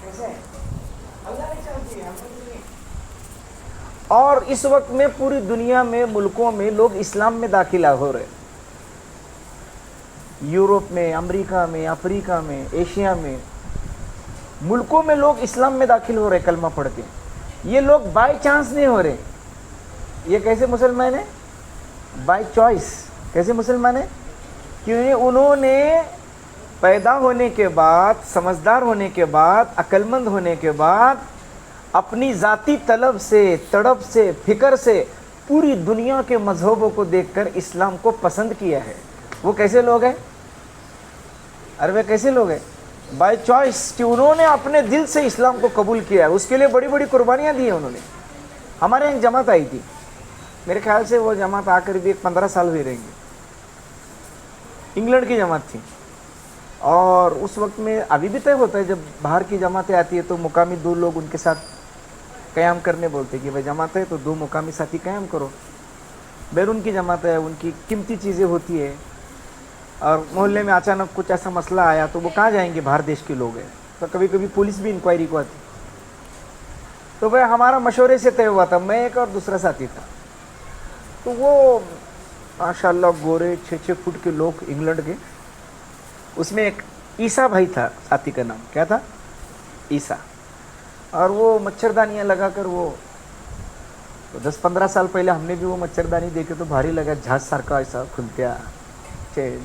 کیسے اللہ نے چاہتی ہے. اور اس وقت میں پوری دنیا میں ملکوں میں لوگ اسلام میں داخلہ ہو رہے, یورپ میں, امریکہ میں, افریقہ میں, ایشیا میں, ملکوں میں لوگ اسلام میں داخل ہو رہے کلمہ پڑھ کے. یہ لوگ بائی چانس نہیں ہو رہے, یہ کیسے مسلمان ہیں؟ By choice. کیسے مسلمان ہیں؟ کیونکہ انہوں نے پیدا ہونے کے بعد, سمجھدار ہونے کے بعد, عقل مند ہونے کے بعد اپنی ذاتی طلب سے, تڑپ سے, فکر سے پوری دنیا کے مذہبوں کو دیکھ کر اسلام کو پسند کیا ہے. وہ کیسے لوگ ہیں؟ ارے وہ کیسے لوگ ہیں؟ بائی چوائس, کہ انہوں نے اپنے دل سے اسلام کو قبول کیا ہے. اس کے لیے بڑی بڑی قربانیاں دی ہیں انہوں نے. ہمارے یہاں ایک جماعت آئی تھی, میرے خیال سے وہ جماعت آ کر بھی 15 سال ہوئی رہیں گی. انگلینڈ کی جماعت تھی, اور اس وقت میں ابھی بھی طے ہوتا ہے جب باہر کی جماعتیں آتی ہے تو مقامی 2 لوگ ان کے ساتھ قیام کرنے بولتے کہ بھائی جماعت ہے تو 2 مقامی ساتھی قیام کرو. بیرون کی جماعت ہے, ان کی قیمتی چیزیں ہوتی ہے, اور محلے میں اچانک کچھ ایسا مسئلہ آیا تو وہ کہاں جائیں گے؟ باہر دیش کے لوگ ہیں, تو کبھی کبھی پولیس بھی انکوائری کو آتی. تو بھائی ہمارا مشورے سے طے ہوا تھا, میں ایک اور دوسرا ساتھی تھا. تو وہ ماشاء اللہ گورے 6 فٹ کے لوگ انگلینڈ کے. اس میں ایک عیسیٰ بھائی تھا, ساتھی کا نام کیا تھا؟ عیسیٰ. اور وہ مچھردانیاں لگا کر, وہ 10-15 سال پہلے ہم نے بھی وہ مچھردانی دیکھے تو بھاری لگا, جہاز سارکا ایسا کھلتیا چین.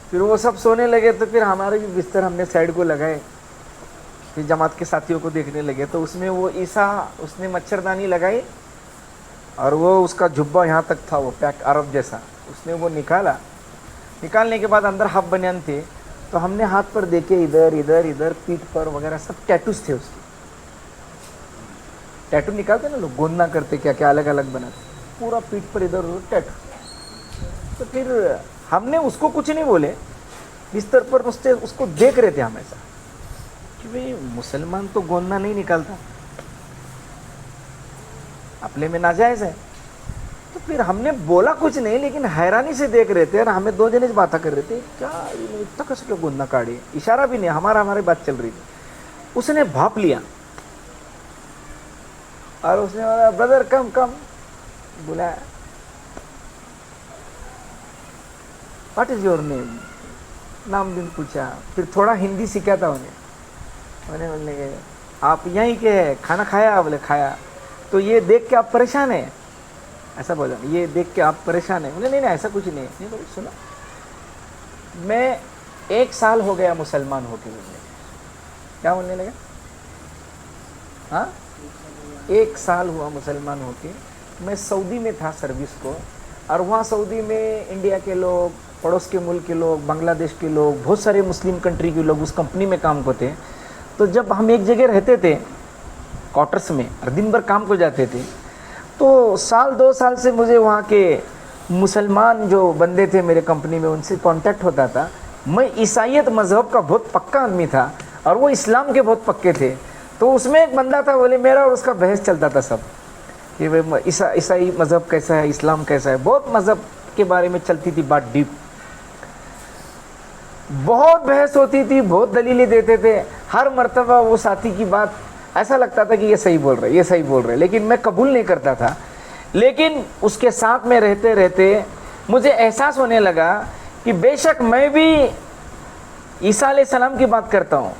پھر وہ سب سونے لگے تو پھر ہمارے بھی بستر ہم نے سائڈ کو لگائے, پھر جماعت کے ساتھیوں کو دیکھنے لگے. تو اس میں وہ عیسیٰ, اس نے مچھردانی لگائی اور وہ اس کا جبہ یہاں تک تھا, وہ پیک عرب جیسا. اس نے وہ نکالا, نکالنے کے بعد اندر ہاف بنیان تھے. تو ہم نے ہاتھ پر دیکھے, ادھر ادھر ادھر پیٹھ پر وغیرہ سب ٹیٹوز تھے اس کے. ٹیٹو نکالتے نا لوگ, گوننا کرتے, کیا کیا الگ الگ بناتے, پورا پیٹھ پر ادھر ادھر ٹیٹو. تو پھر ہم نے اس کو کچھ نہیں بولے, بستر پر اس کو دیکھ رہے تھے ہمیشہ کہ بھئی مسلمان تو گوننا نہیں نکالتا, اپنے میں ناجائز ہے. تو پھر ہم نے بولا کچھ نہیں, لیکن حیرانی سے دیکھ رہے تھے, اور ہمیں 2 جنے باتیں کر رہے تھے, کیا اتنا کیسے کیا گوننا کاڑی, اشارہ بھی نہیں, ہماری بات چل رہی تھی. اس نے بھاپ لیا اور اس نے بولا بردر کم کم, بلایا واٹ از یور نیم, نام دن پوچھا. پھر تھوڑا ہندی سیکھا تھا انہیں بولنے کے آپ یہیں کے ہیں, کھانا کھایا؟ بولے کھایا. تو یہ دیکھ کے آپ پریشان ہیں؟ ایسا بولا, یہ دیکھ کے آپ پریشان ہیں؟ بولے نہیں ایسا کچھ نہیں. نہیں بولے سنو, میں 1 سال ہو گیا مسلمان ہو کے. بولنے کیا بولنے لگا؟ ہاں 1 سال ہوا مسلمان ہو کے. میں سعودی میں تھا سروس کو, اور وہاں سعودی میں انڈیا کے لوگ, پڑوس کے ملک کے لوگ, بنگلہ دیش کے لوگ, بہت سارے مسلم کنٹری کے لوگ اس کمپنی میں کام کرتے. تو جب ہم ایک جگہ رہتے تھے کوارٹرس میں, اور دن بھر کام کو جاتے تھے, تو 1-2 سال سے مجھے وہاں کے مسلمان جو بندے تھے میرے کمپنی میں, ان سے کانٹیکٹ ہوتا تھا. میں عیسائیت مذہب کا بہت پکا آدمی تھا, اور وہ اسلام کے بہت پکے تھے. تو اس میں ایک بندہ تھا, بولے میرا اور اس کا بحث چلتا تھا سب کہ عیسائی مذہب کیسا ہے, اسلام کیسا ہے. بہت مذہب کے بارے میں چلتی تھی بات, ڈیپ بہت بحث ہوتی تھی, بہت دلیلیں دیتے تھے. ہر مرتبہ وہ ساتھی کی بات ایسا لگتا تھا کہ یہ صحیح بول رہے, یہ صحیح بول رہے, لیکن میں قبول نہیں کرتا تھا. لیکن اس کے ساتھ میں رہتے رہتے مجھے احساس ہونے لگا کہ بے شک میں بھی عیسیٰ علیہ السلام کی بات کرتا ہوں,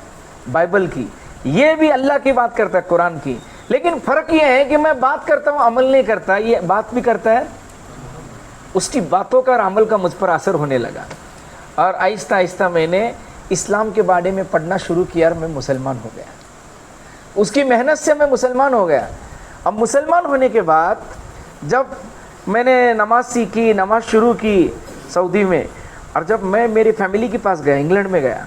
بائبل کی, یہ بھی اللہ کی بات کرتا ہے, قرآن کی. لیکن فرق یہ ہے کہ میں بات کرتا ہوں, عمل نہیں کرتا. یہ بات بھی کرتا ہے, اس کی باتوں کا اور عمل کا مجھ پر اثر ہونے لگا. اور آہستہ آہستہ میں نے اسلام کے بارے میں پڑھنا شروع کیا, اور میں مسلمان ہو گیا. اس کی محنت سے میں مسلمان ہو گیا. اب مسلمان ہونے کے بعد جب میں نے نماز سیکھی, نماز شروع کی سعودی میں, اور جب میں میری فیملی کے پاس گیا, انگلینڈ میں گیا,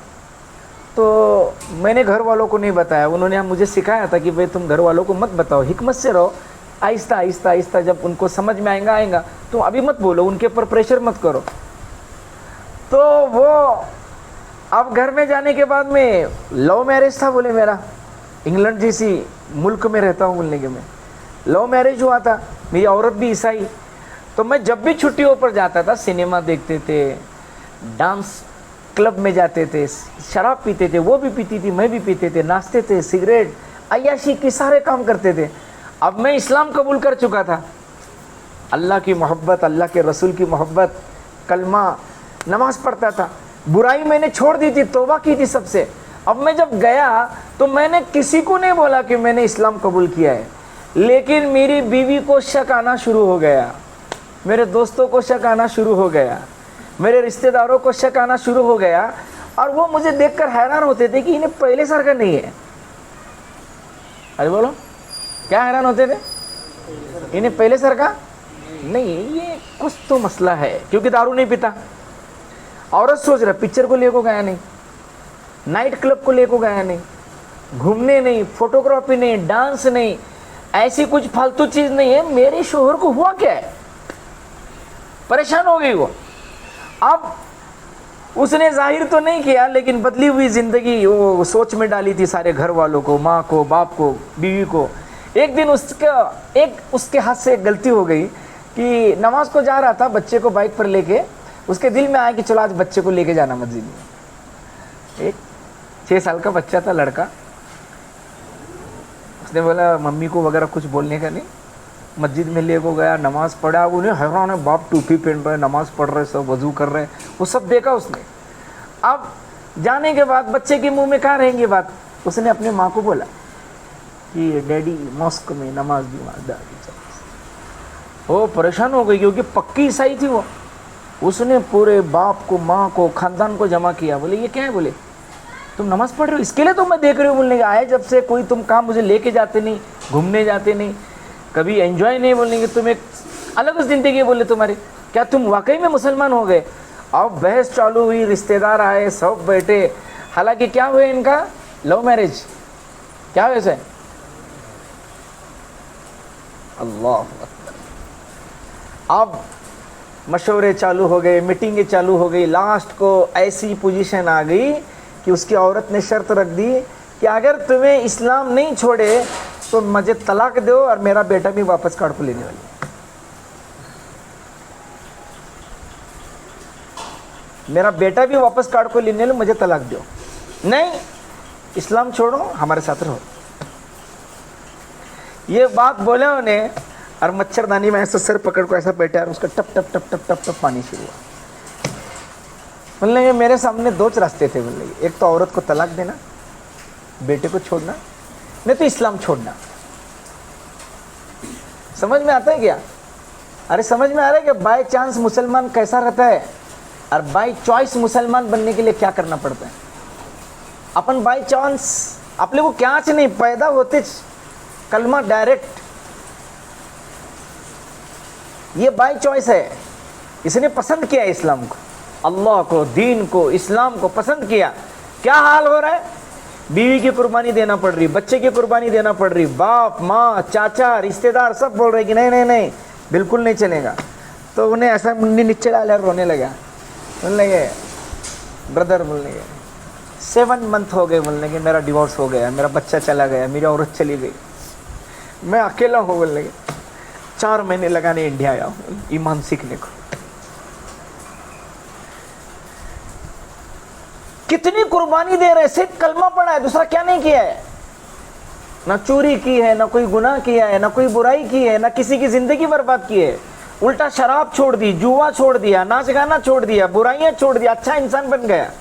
تو میں نے گھر والوں کو نہیں بتایا. انہوں نے مجھے سکھایا تھا کہ بھئی تم گھر والوں کو مت بتاؤ, حکمت سے رہو, آہستہ آہستہ آہستہ جب ان کو سمجھ میں آئے گا تم ابھی مت بولو, ان کے اوپر پریشر مت کرو. تو وہ اب گھر میں جانے کے بعد میں لو میرج تھا, بولے میرا انگلینڈ جیسی ملک میں رہتا ہوں, بولنے کے میں لو میرج ہوا تھا, میری عورت بھی عیسائی. تو میں جب بھی چھٹیوں پر جاتا تھا, سنیما دیکھتے تھے, ڈانس क्लब में जाते थे, शराब पीते थे, वो भी पीती थी, मैं भी पीते थे, नाचते थे, सिगरेट, अय्याशी के सारे काम करते थे। अब मैं इस्लाम कबूल कर चुका था, अल्लाह की मोहब्बत, अल्लाह के रसूल की मोहब्बत, कलमा, नमाज पढ़ता था, बुराई मैंने छोड़ दी थी, तौबा की थी सबसे। अब मैं जब गया तो मैंने किसी को नहीं बोला कि मैंने इस्लाम कबूल किया है, लेकिन मेरी बीवी को शक आना शुरू हो गया, मेरे दोस्तों को शक आना शुरू हो गया, मेरे रिश्तेदारों को शक आना शुरू हो गया, और वो मुझे देखकर हैरान होते थे कि इन्हें पहले सर का नहीं है। अरे बोलो, क्या हैरान होते थे? इन्हें पहले सर का नहीं है, ये कुछ तो मसला है, क्योंकि दारू नहीं पीता। औरत सोच रहा, पिक्चर को लेको गया नहीं, नाइट क्लब को लेको गया नहीं, घूमने नहीं, फोटोग्राफी नहीं, डांस नहीं, ऐसी कुछ फालतू चीज नहीं है, मेरे शोहर को हुआ क्या है? परेशान हो गई वो। अब उसने जाहिर तो नहीं किया, लेकिन बदली हुई जिंदगी वो सोच में डाली थी सारे घर वालों को, माँ को, बाप को, बीवी को। एक दिन उसके हाथ से एक गलती हो गई कि नमाज को जा रहा था बच्चे को बाइक पर लेके, उसके दिल में आया कि चलो आज बच्चे को लेके जाना मस्जिद में। एक 6 साल का बच्चा था, लड़का। उसने बोला मम्मी को वगैरह कुछ बोलने का नहीं, मस्जिद में ले को गया, नमाज पढ़ा। उन्हें हैरान है, बाप टोपी पहन रहे, नमाज पढ़ रहे, सब वजू कर रहे, वो सब देखा उसने। अब जाने के बाद बच्चे के मुंह में कहाँ रहेंगी बात, उसने अपने माँ को बोला कि डैडी मॉस्क में नमाज भी वो परेशान हो गई, क्योंकि पक्की ईसाई थी वो। उसने पूरे बाप को, माँ को, खानदान को जमा किया। बोले ये क्या है? बोले तुम नमाज पढ़ रहे हो, इसके लिए तो मैं देख रही हूँ। बोलने का आए जब से कोई तुम काम मुझे लेके जाते नहीं, घूमने जाते नहीं, कभी एंजॉय नहीं, बोलेंगे तुम एक अलग जिंदगी बोले तुम्हारी, क्या तुम वाकई में मुसलमान हो गए? अब बहस चालू हुई, रिश्तेदार आए, सब बैठे। हालांकि क्या हुए इनका? Love marriage. क्या हुए से? अल्लाह। अब मशवरे चालू हो गए, मीटिंगें चालू हो गई। लास्ट को ऐसी पोजीशन आ गई कि उसकी औरत ने शर्त रख दी कि अगर तुम्हें इस्लाम नहीं छोड़े तो मुझे तलाक दो, और मेरा बेटा भी वापस काट को लेने वाली। मेरा बेटा भी वापस काट को लेने वाले, मुझे तलाक दो। नहीं, इस्लाम छोड़ो, हमारे साथ रहो। ये बात बोले उन्हें, और मच्छरदानी में ऐसा सर पकड़ को ऐसा बैठा, और उसका टप टप टप टप टप टप पानी शुरू हुआ। बोलने लगे मेरे सामने 2 रास्ते थे। बोलने लगे एक तो औरत को तलाक देना, बेटे को छोड़ना, नहीं तो इस्लाम छोड़ना। समझ में आता है क्या? अरे समझ में आ रहा है कि बाय चांस मुसलमान कैसा रहता है, और बाय चॉइस मुसलमान बनने के लिए क्या करना पड़ता है। अपन बाय चांस अपने को क्या नहीं, पैदा होते कलमा डायरेक्ट, ये बाय चॉइस है। इसने पसंद किया इस्लाम को, अल्लाह को, दीन को, इस्लाम को पसंद किया। क्या हाल हो रहा है? बीवी की कुर्बानी देना पड़ रही, बच्चे की कुर्बानी देना पड़ रही, बाप, माँ, चाचा, रिश्तेदार सब बोल रहे कि नहीं नहीं नहीं, बिल्कुल नहीं चलेगा। तो उन्हें ऐसा मुंडी नीचे डाला, रोने लगा। बोलने लगे ब्रदर, बोलने लगे 7 मंथ हो गए, बोलने लगे मेरा डिवोर्स हो गया, मेरा बच्चा चला गया, मेरी औरत चली गई, मैं अकेला हूँ। बोलने लगे 4 महीने लगाने इंडिया आया हूँ ईमान सीखने को। कितनी कुर्बानी दे रहे, सिर्फ कलमा पड़ा है, दूसरा क्या नहीं किया है। ना चोरी की है, ना कोई गुनाह किया है, ना कोई बुराई की है, ना किसी की जिंदगी बर्बाद की है। उल्टा शराब छोड़ दी, जुआ छोड़ दिया, नाच गाना छोड़ दिया, बुराइयां छोड़ दिया, अच्छा इंसान बन गया।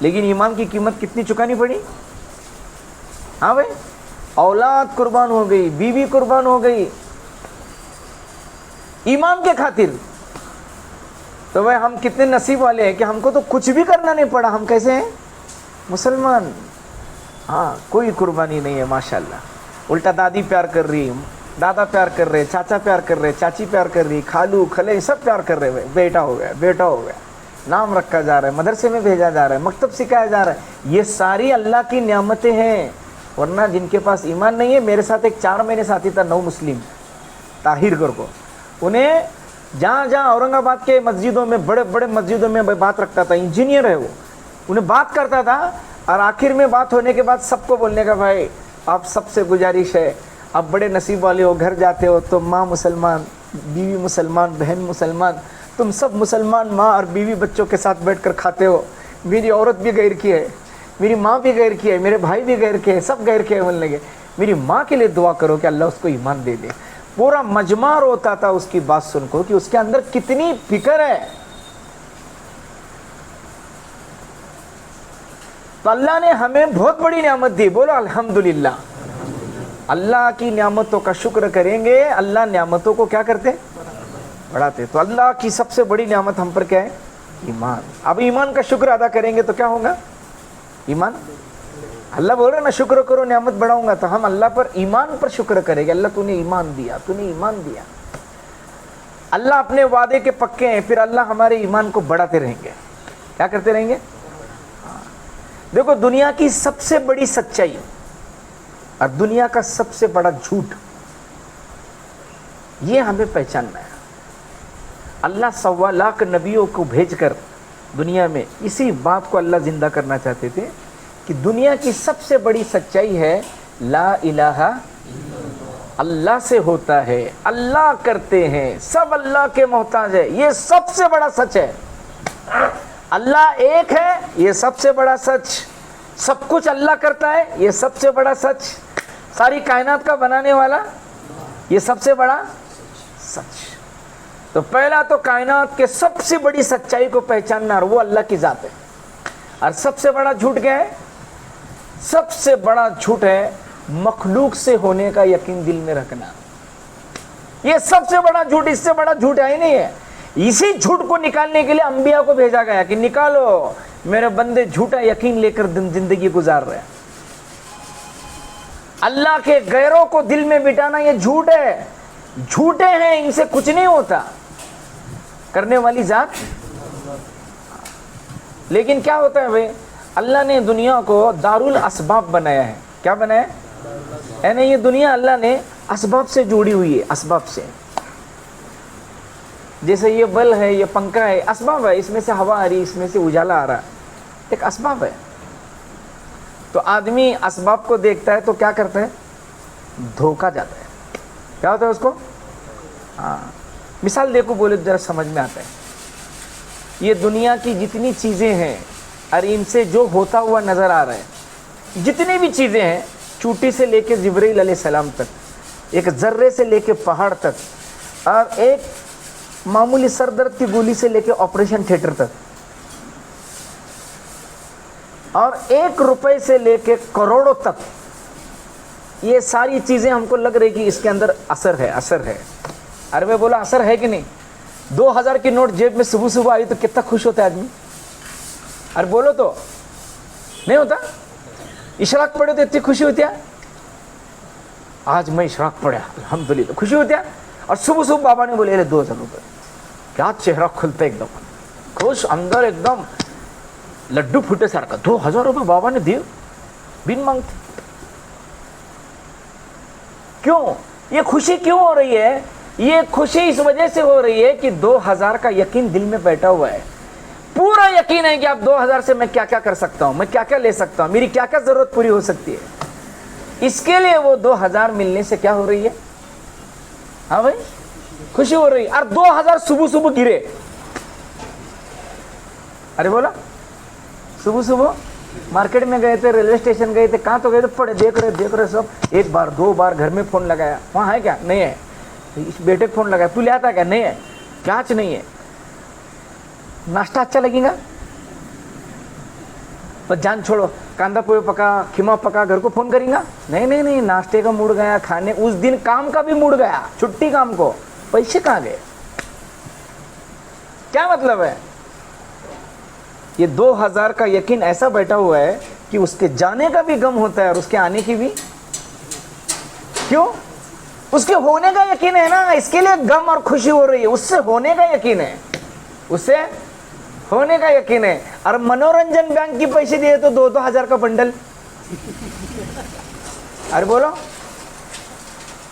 लेकिन ईमान की कीमत कितनी चुकानी पड़ी? हाँ भाई, औलाद कुर्बान हो गई, बीवी कुर्बान हो गई ईमान के खातिर। तो भाई हम कितने नसीब वाले हैं कि हमको तो कुछ भी करना नहीं पड़ा। हम कैसे हैं? मुसलमान। हाँ, कोई कुर्बानी नहीं है माशाल्लाह। उल्टा दादी प्यार कर रही, दादा प्यार कर रहे, चाचा प्यार कर रहे, चाची प्यार कर रही, खालू खले सब प्यार कर रहे। भाई बेटा हो गया, बेटा हो गया, नाम रखा जा रहा है, मदरसे में भेजा जा रहा है, मकतब सिखाया जा रहा है। ये सारी अल्लाह की नियामतें हैं। वरना जिनके पास ईमान नहीं है, मेरे साथ एक 4 महीने साथी था, 9 मुस्लिम, ताहिर कर को, उन्हें जहाँ जहाँ औरंगाबाद के मस्जिदों में, बड़े बड़े मस्जिदों में बात रखता था, इंजीनियर है वो, उन्हें बात करता था। और आखिर में बात होने के बाद सबको बोलने का, भाई आप सबसे गुजारिश है, आप बड़े नसीब वाले हो, घर जाते हो तो माँ मुसलमान, बीवी मुसलमान, बहन मुसलमान, तुम सब मुसलमान माँ और बीवी बच्चों के साथ बैठकर खाते हो, मेरी औरत भी गैर की है, मेरी माँ भी गैर की है, मेरे भाई भी गैर के हैं, सब गैर के बोलने लगे। मेरी माँ के लिए दुआ करो कि अल्लाह उसको ईमान दे दे। पूरा मजमा रोता था उसकी बात सुनको कि उसके अंदर कितनी फिक्र है। तो अल्लाह ने हमें बहुत बड़ी नियामत दी, बोलो अल्हम्दुलिल्लाह। अल्लाह की नियामतों का शुक्र करेंगे, अल्लाह नियामतों को क्या करते, बढ़ाते। तो अल्लाह की सबसे बड़ी नियामत हम पर क्या है, ईमान। अब ईमान का शुक्र अदा करेंगे तो क्या होगा, ईमान। अल्लाह बोल रहे ना शुक्र करो नियामत बढ़ाऊंगा, तो हम अल्लाह पर ईमान पर शुक्र करेंगे। अल्लाह तूने ईमान दिया, तूने ईमान दिया। अल्लाह अपने वादे के पक्के हैं, फिर अल्लाह हमारे ईमान को बढ़ाते रहेंगे। क्या करते रहेंगे। देखो दुनिया की सबसे बड़ी सच्चाई और दुनिया का सबसे बड़ा झूठ, ये हमें पहचानना है। अल्लाह 1.25 लाख नबियों को भेजकर दुनिया में इसी बात को अल्लाह जिंदा करना चाहते थे कि दुनिया की सबसे बड़ी सच्चाई है ला इलाहा, अल्लाह से होता है, अल्लाह करते हैं, सब अल्लाह के मोहताज है। ये सबसे बड़ा सच है। अल्लाह एक है, ये सबसे बड़ा सच। सब कुछ अल्लाह करता है, ये सबसे बड़ा सच। सारी कायनात का बनाने वाला, ये सबसे बड़ा सच। तो पहला तो कायनात के सबसे बड़ी सच्चाई को पहचानना, और वो अल्लाह की जात है। और सबसे बड़ा झूठ क्या है, सबसे बड़ा झूठ है मखलूक से होने का यकीन दिल में रखना। ये सबसे बड़ा झूठ, इससे बड़ा झूठ है ही नहीं है। इसी झूठ को निकालने के लिए अंबिया को भेजा गया कि निकालो, मेरे बंदे झूठा यकीन लेकर जिंदगी गुजार रहे हैं। अल्लाह के गैरों को दिल में बिठाना ये झूठ है। झूठे हैं, इनसे कुछ नहीं होता, करने वाली जात। लेकिन क्या होता है भाई, अल्लाह ने दुनिया को दारुल असबाब बनाया है। क्या बनाया है ना, ये दुनिया अल्लाह ने असबाब से जोड़ी हुई है, असबाब से। जैसे ये बल है, ये पंखा है, असबाब है, इसमें से हवा आ रही, इसमें से उजाला आ रहा, एक असबाब है। तो आदमी असबाब को देखता है तो क्या करता है, धोखा जाता है। क्या होता है उसको, हाँ मिसाल देखो, बोले जरा समझ में आता है। ये दुनिया की जितनी चीज़ें हैं और इनसे जो होता हुआ नज़र आ रहा है, जितनी भी चीज़ें हैं, चूटी से लेके जिब्रील अलैहिस्सलाम तक, एक जर्रे से लेके पहाड़ तक, और एक मामूली सरदर्द की गोली से लेके ऑपरेशन थिएटर तक, और 1 रुपए से लेके करोड़ों तक, ये सारी चीज़ें हमको लग रही कि इसके अंदर असर है, असर है। अरे मैं बोला असर है कि नहीं। 2000 की नोट जेब में सुबह सुबह आई तो कितना खुश होता है आदमी। अरे बोलो तो नहीं होता। इशराक पढ़े तो इतनी खुशी होती है, आज मैं इशराक पढ़ा अल्हम्दुलिल्लाह, खुशी होती है। और सुबह सुबह बाबा ने बोले 2000 रुपये, क्या चेहरा खुलता है एकदम खुश, अंदर एकदम लड्डू फूटे सारखा। 2000 रुपये बाबा ने दिए बिन मांगते। क्यों ये खुशी क्यों हो रही है, ये खुशी इस वजह से हो रही है कि 2000 का यकीन दिल में बैठा हुआ है। पूरा यकीन है कि आप 2000 से मैं क्या क्या कर सकता हूं, मैं क्या क्या ले सकता हूं, मेरी क्या क्या जरूरत पूरी हो सकती है। इसके लिए वो 2000 मिलने से क्या हो रही है, हाँ भाई खुशी हो रही है। और 2000 सुबह सुबह गिरे। अरे बोला सुबह सुबह मार्केट में गए थे, रेलवे स्टेशन गए थे, कहाँ तो गए थे, पड़े देख रहे सब। एक बार 2 बार घर में फ़ोन लगाया, वहाँ है क्या, नहीं है। इस बेटे को फ़ोन लगाया, तू ले आता क्या, नहीं है। प्याज नहीं है। नाश्ता अच्छा लगेगा तो जान छोड़ो, कांदा पोहे पका, खीमा पका, घर को फ़ोन करेंगे, नहीं नहीं नहीं, नाश्ते का मूड गया, खाने उस दिन काम का भी मूड गया, छुट्टी काम को, पैसे कहाँ गए। क्या मतलब है, ये 2000 का यकीन ऐसा बैठा हुआ है कि उसके जाने का भी गम होता है और उसके आने की भी। क्यों, उसके होने का यकीन है ना, इसके लिए गम और खुशी हो रही है। उससे होने का यकीन है, उससे होने का यकीन है। और मनोरंजन बैंक की पैसे दिए तो 2-2 हजार का बंडल। अरे बोलो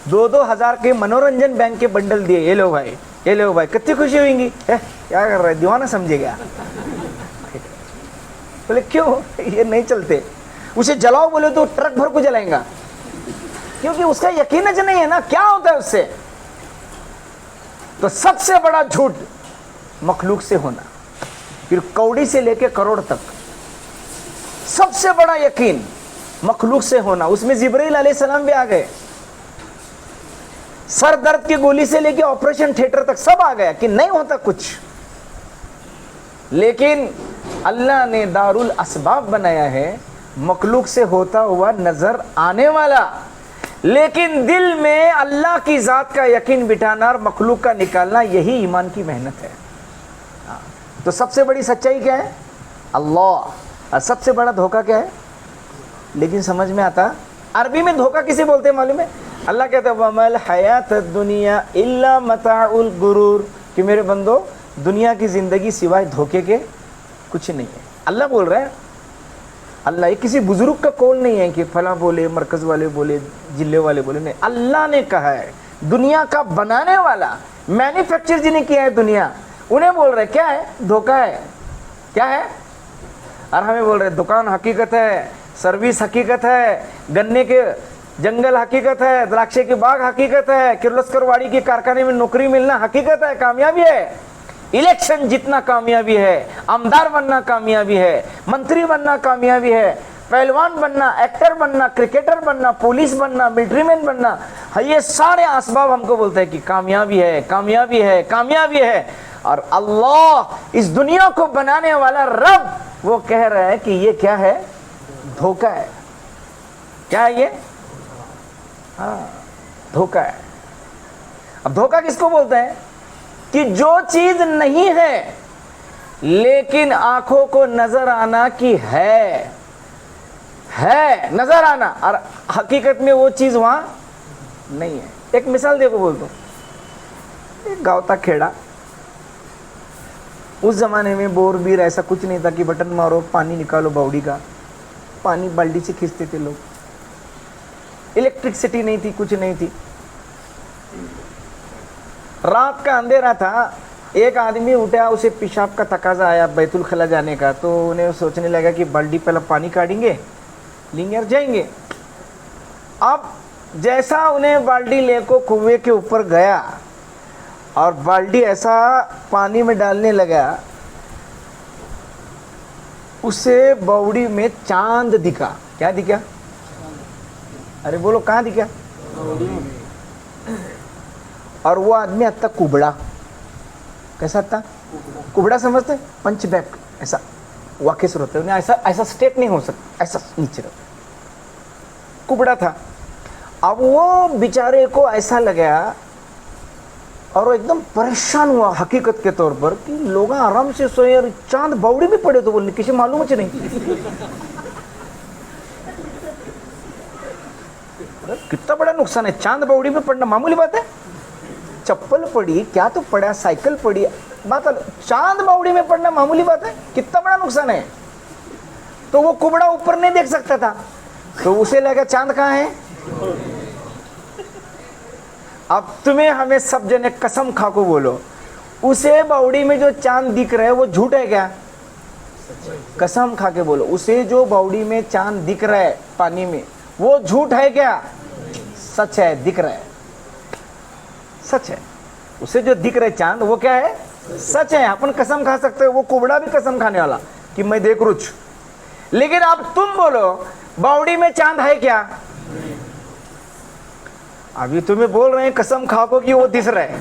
2-2 हजार के मनोरंजन बैंक के बंडल दिए, ये लो भाई, ये लो भाई, कितनी खुशी होगी। क्या कर रहा है, दीवाना समझेगा। बोले क्यों, ये नहीं चलते। उसे जलाओ बोले तो ट्रक भर को जलाएगा, क्योंकि उसका यकीन ज नहीं है ना, क्या होता है उससे। तो सबसे बड़ा झूठ मखलूक से होना, फिर कौड़ी से लेके करोड़ तक। سب سے بڑا یقین مخلوق سے ہونا. اس میں جبرائیل علیہ السلام بھی آ گئے, سر درد کی گولی سے لے کے آپریشن تھیٹر تک سب آ گیا کہ نہیں ہوتا کچھ, لیکن اللہ نے دارالاسباب بنایا ہے مخلوق سے ہوتا ہوا نظر آنے والا, لیکن دل میں اللہ کی ذات کا یقین بٹھانا اور مخلوق کا نکالنا, یہی ایمان کی محنت ہے. تو سب سے بڑی سچائی کیا ہے؟ اللہ. اور سب سے بڑا دھوکہ کیا ہے؟ لیکن سمجھ میں آتا, عربی میں دھوکہ کسے بولتے ہیں معلوم ہے؟ اللہ کہتا ہے وَمَا الْحَيَاةُ الدُّنْيَا إِلَّا مَتَاعُ الْغُرُورِ, کہ میرے بندو دنیا کی زندگی سوائے دھوکے کے کچھ نہیں ہے. اللہ بول رہا ہے, اللہ, یہ کسی بزرگ کا قول نہیں ہے کہ فلاں بولے, مرکز والے بولے, جلے والے بولے, نہیں, اللہ نے کہا ہے. دنیا کا بنانے والا, مینوفیکچر جنہیں کیا ہے دنیا, انہیں بول رہے کیا ہے؟ دھوکہ ہے. کیا ہے؟ اور ہمیں بول رہے دکان حقیقت ہے, سروس حقیقت ہے, گنے کے جنگل حقیقت ہے, دراکشے کے باغ حقیقت ہے, کرلسکر واڑی کے کارخانے میں نوکری ملنا حقیقت ہے, کامیابی ہے. الیکشن جتنا کامیابی ہے, آمدار بننا کامیابی ہے, منتری بننا کامیابی ہے, پہلوان بننا, ایکٹر بننا, کرکٹر بننا, پولیس بننا, ملٹری مین بننا, یہ سارے اسباب ہم کو بولتے ہیں کہ کامیابی ہے, کامیابی ہے, کامیابی ہے. اور اللہ اس دنیا کو بنانے والا رب وہ کہہ رہا ہے کہ یہ کیا ہے؟ دھوکہ ہے. کیا ہے یہ؟ ہاں, دھوکہ ہے. اب دھوکہ کس کو بولتے ہیں؟ کہ جو چیز نہیں ہے لیکن آنکھوں کو نظر آنا کی ہے نظر آنا, اور حقیقت میں وہ چیز وہاں نہیں ہے. ایک مثال دیکھو بول دو, ایک گاؤں تھا کھیڑا. اس زمانے میں بور بیر ایسا کچھ نہیں تھا کہ بٹن مارو پانی نکالو باوڑی کا, پانی بالٹی سے کھینچتے تھے لوگ. الیکٹرکسٹی نہیں تھی, کچھ نہیں تھی. رات کا اندھیرا تھا, ایک آدمی اٹھا, اسے پیشاب کا تقاضا آیا بیت الخلا جانے کا, تو انہیں سوچنے لگا کہ بالٹی پہلے پانی کاٹیں گے, لیں گے اور جائیں گے. اب جیسا انہیں بالٹی لے کو کنویں کے اوپر گیا اور بالٹی ایسا پانی میں ڈالنے لگا, اسے باوڑی میں چاند دکھا. کیا دکھا؟ ارے بولو کہاں دکھا؟ اور وہ آدمی حد تک کبڑا. کیسا تھا؟ کبڑا سمجھتے؟ پنچ بیک ایسا واقع سے ہوتا ہے, انہیں ایسا سٹیٹ نہیں ہو سکتا, ایسا نیچے رہتا, کبڑا تھا. اب وہ بیچارے کو ایسا لگا اور وہ ایک دم پریشان ہوا حقیقت کے طور پر کہ لوگ آرام سے سوئے اور چاند باوڑی میں پڑے, تو بولنے کسی معلوم ہے نہیں. کتنا بڑا نقصان ہے, چاند باوڑی میں پڑنا معمولی بات ہے. چپل پڑی کیا تو پڑا, سائیکل پڑی, بات چاند باوڑی میں پڑنا معمولی بات ہے, کتنا بڑا نقصان ہے. تو وہ کبڑا اوپر نہیں دیکھ سکتا تھا, تو اسے لگا چاند کہاں ہے. اب تمہیں ہمیں سب جنے قسم کھا کو بولو, اسے باوڑی میں جو چاند دکھ رہا ہے وہ جھوٹ ہے کیا؟ قسم کھا کے بولو, اسے جو باوڑی میں چاند دکھ رہا ہے پانی میں وہ جھوٹ ہے کیا؟ سچ ہے, دکھ رہا ہے, سچ ہے. اسے جو دکھ رہے چاند وہ کیا ہے؟ سچ ہے. اپن قسم کھا سکتے, وہ کبڑا بھی قسم کھانے والا کہ میں دیکھ رچ. لیکن اب تم بولو باوڑی میں چاند ہے کیا؟ ابھی تمہیں بول رہے ہیں قسم کھا کو کہ وہ دکھ رہا ہے,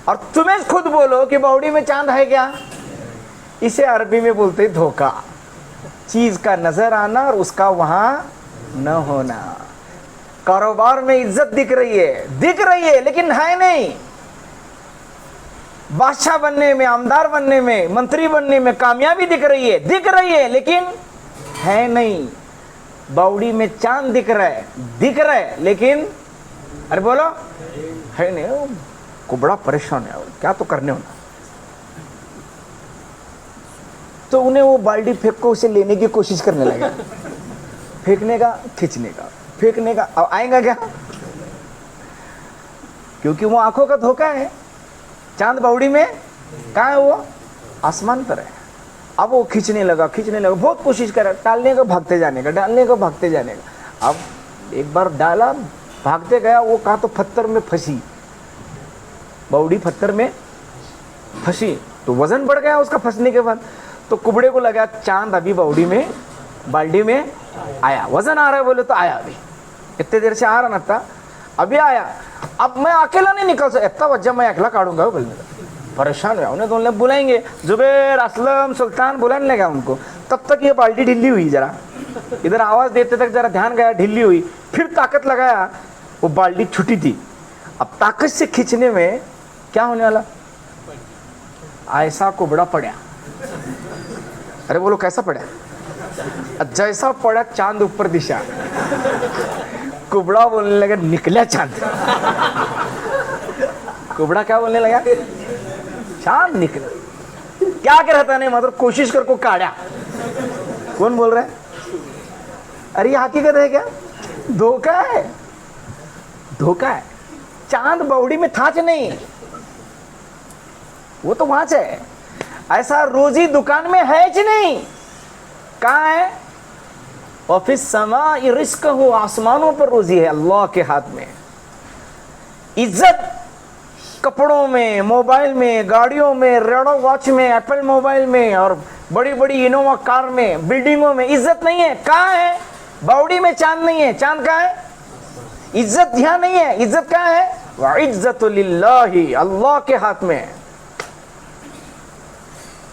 اور تمہیں خود بولو کہ باوڑی میں چاند ہے کیا. اسے عربی میں بولتے دھوکہ, چیز کا نظر آنا اور اس کا وہاں نہ ہونا. کاروبار میں عزت دکھ رہی ہے لیکن ہے نہیں. بادشاہ بننے میں, آمدار بننے میں, منتری بننے میں کامیابی دکھ رہی ہے لیکن ہے نہیں. باوڑی میں چاند دکھ رہا ہے لیکن ارے بولو ہے نہیں. کو بڑا پریشان ہے, کیا تو کرنے ہونا. تو انہیں وہ بالٹی پھینک کو اسے لینے کی کوشش کرنے لگا, پھینکنے کا, کھینچنے کا, پھینکنے کا. اب آئیں گا کیا؟ کیونکہ وہ آنکھوں کا دھوکہ ہے. چاند باوڑی میں کہاں ہے؟ وہ آسمان پر ہے. اب وہ کھینچنے لگا, بہت کوشش کرا, ٹالنے کا, بھاگتے جانے کا. اب ایک بار ڈالا, بھاگتے گیا, وہ کہا تو پتھر میں پھنسی, باوڑی پتھر میں پھنسی, تو وزن بڑھ گیا اس کا پھنسنے کے بعد. तो कुबड़े को लगा चांद अभी बावड़ी में बाल्टी में आया, वजन आ रहा है बोले तो आया, अभी इतने देर से आ रहा ना था, अभी आया। अब मैं अकेला नहीं निकल सकता, इतना वजह मैं अकेला काटूंगा बोलने का, परेशान हुआ। उन्हें तो बुलाएंगे, जुबैर असलम सुल्तान बुलाने लगा उनको, तब तक ये बाल्टी ढीली हुई, जरा इधर आवाज देते तक जरा ध्यान गया, ढीली हुई, फिर ताकत लगाया, वो बाल्टी छुटी थी। अब ताकत से खींचने में क्या होने वाला, ऐसा कुबड़ा पड़ा। अरे बोलो कैसा पड़ा, जैसा पड़ा चांद ऊपर दिशा, कुबड़ा बोलने लगा निकला चांद। कुबड़ा क्या बोलने लगा, चांद निकला। क्या कर रहा था, नहीं मतलब कोशिश कर को काढ़ा। कौन बोल रहा है, अरे ये हकीकत है क्या, धोखा है, धोखा है। चांद बावड़ी में था च नहीं, वो तो वहां है। ऐसा रोजी दुकान में है च नहीं, कहाँ है, ऑफिस समा रिस्क हो, आसमानों पर रोजी है, अल्लाह के हाथ में। इज्जत कपड़ों में, मोबाइल में, गाड़ियों में, रेडो वॉच में, एप्पल मोबाइल में और बड़ी बड़ी इनोवा कार में, बिल्डिंगों में इज्जत नहीं है। कहाँ है, बावड़ी में चांद नहीं है। चांद कहाँ है, इज्जत यहाँ नहीं है। इज्जत कहाँ है, वइज्जतु लिल्लाहि, अल्लाह के हाथ में है।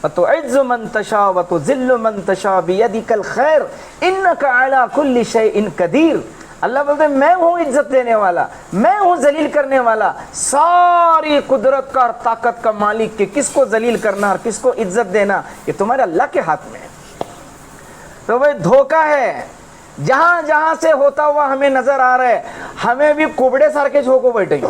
वतुइज्जु मन तशा वतुज़िल्लु मन तशा बियदिकल खैर इन्नका अला कुल्ली शैइन कदीर। अल्लाह बोलते हैं मैं हूँ इज्जत देने वाला, मैं हूँ जलील करने वाला, सारी कुदरत का और ताकत का मालिक के किसको जलील करना और किसको इज्जत देना ये तुम्हारे अल्लाह के हाथ में है। तो भाई धोखा है, जहां जहां से होता हुआ हमें नजर आ रहा है, हमें भी कुबड़े सार के झोंको बैठे।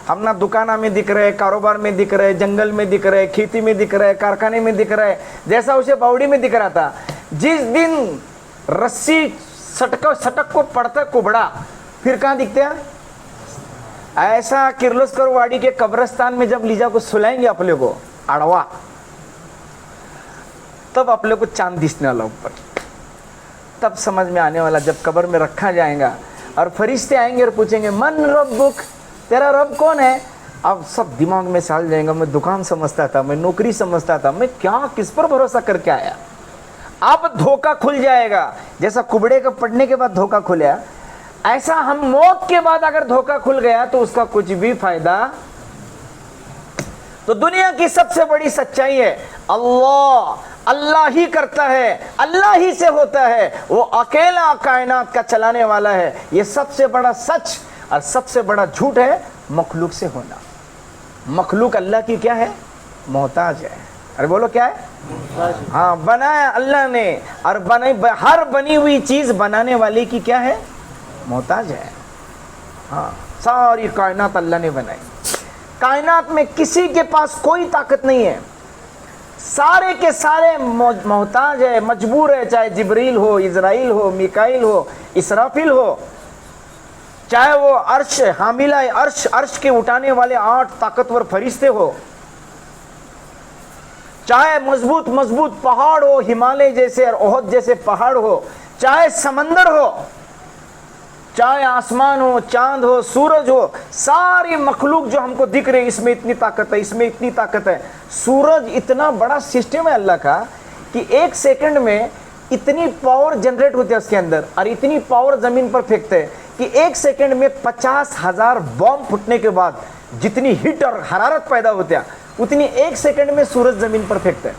हम ना दुकाना में दिख रहे, कारोबार में दिख रहे, जंगल में दिख रहे, खेती में दिख रहे, कारखाने में दिख रहे, जैसा उसे बावड़ी में दिख रहा था। जिस दिन रस्सी सटक को पड़ता कुबड़ा, फिर कहाँ दिखते हैं। ऐसा किर्लोस्कर वाड़ी के कब्रिस्तान में जब लीजा को सुलाएंगे अपने को अड़वा, तब अपने को चांद दिखने वाला ऊपर, तब समझ में आने वाला। जब कब्र में रखा जाएगा और फरिश्ते आएंगे और पूछेंगे मन रब्बुक, तेरा रब कौन है। अब सब दिमाग में साल जाएगा, मैं दुकान समझता था, मैं नौकरी समझता था, मैं क्या किस पर भरोसा करके आया। अब धोखा खुल जाएगा, जैसा कुबड़े का पड़ने के बाद धोखा खुला, ऐसा हम मौत के बाद अगर धोखा खुल गया तो उसका कुछ भी फायदा। तो दुनिया की सबसे बड़ी सच्चाई है अल्लाह, अल्लाह ही करता है, अल्लाह ही से होता है, वो अकेला कायनात का चलाने वाला है। ये सबसे बड़ा सच और सबसे बड़ा झूठ है मखलूक से होना। मखलूक अल्लाह की क्या है, मोहताज है। अरे बोलो क्या है, हाँ बनाया अल्लाह ने, और हर बनी हुई चीज बनाने वाले की क्या है, मोहताज है। हाँ सारी कायनात अल्लाह ने बनाई, कायनात में किसी के पास कोई ताकत नहीं है, सारे के सारे मोहताज है, मजबूर है। चाहे जिब्रील हो, इजराइल हो, मिकाइल हो, इसराफिल हो, चाहे वो अर्श हामिला अर्श, अर्श के उठाने वाले 8 ताकतवर फरिश्ते हो, चाहे मजबूत मजबूत पहाड़ हो, हिमालय जैसे और ओहद जैसे पहाड़ हो, चाहे समंदर हो, चाहे आसमान हो, चांद हो, सूरज हो, सारी मखलूक जो हमको दिख रही, इसमें इतनी ताकत है, इसमें इतनी ताकत है। सूरज इतना बड़ा सिस्टम है अल्लाह का कि 1 सेकंड में इतनी पावर जनरेट होती है उसके अंदर, और इतनी पावर जमीन पर फेंकते हैं कि 1 सेकंड में 50,000 बॉम्ब फूटने के बाद जितनी हीट और हरारत पैदा होती है उतनी 1 सेकंड में सूरज जमीन पर फेंकता है।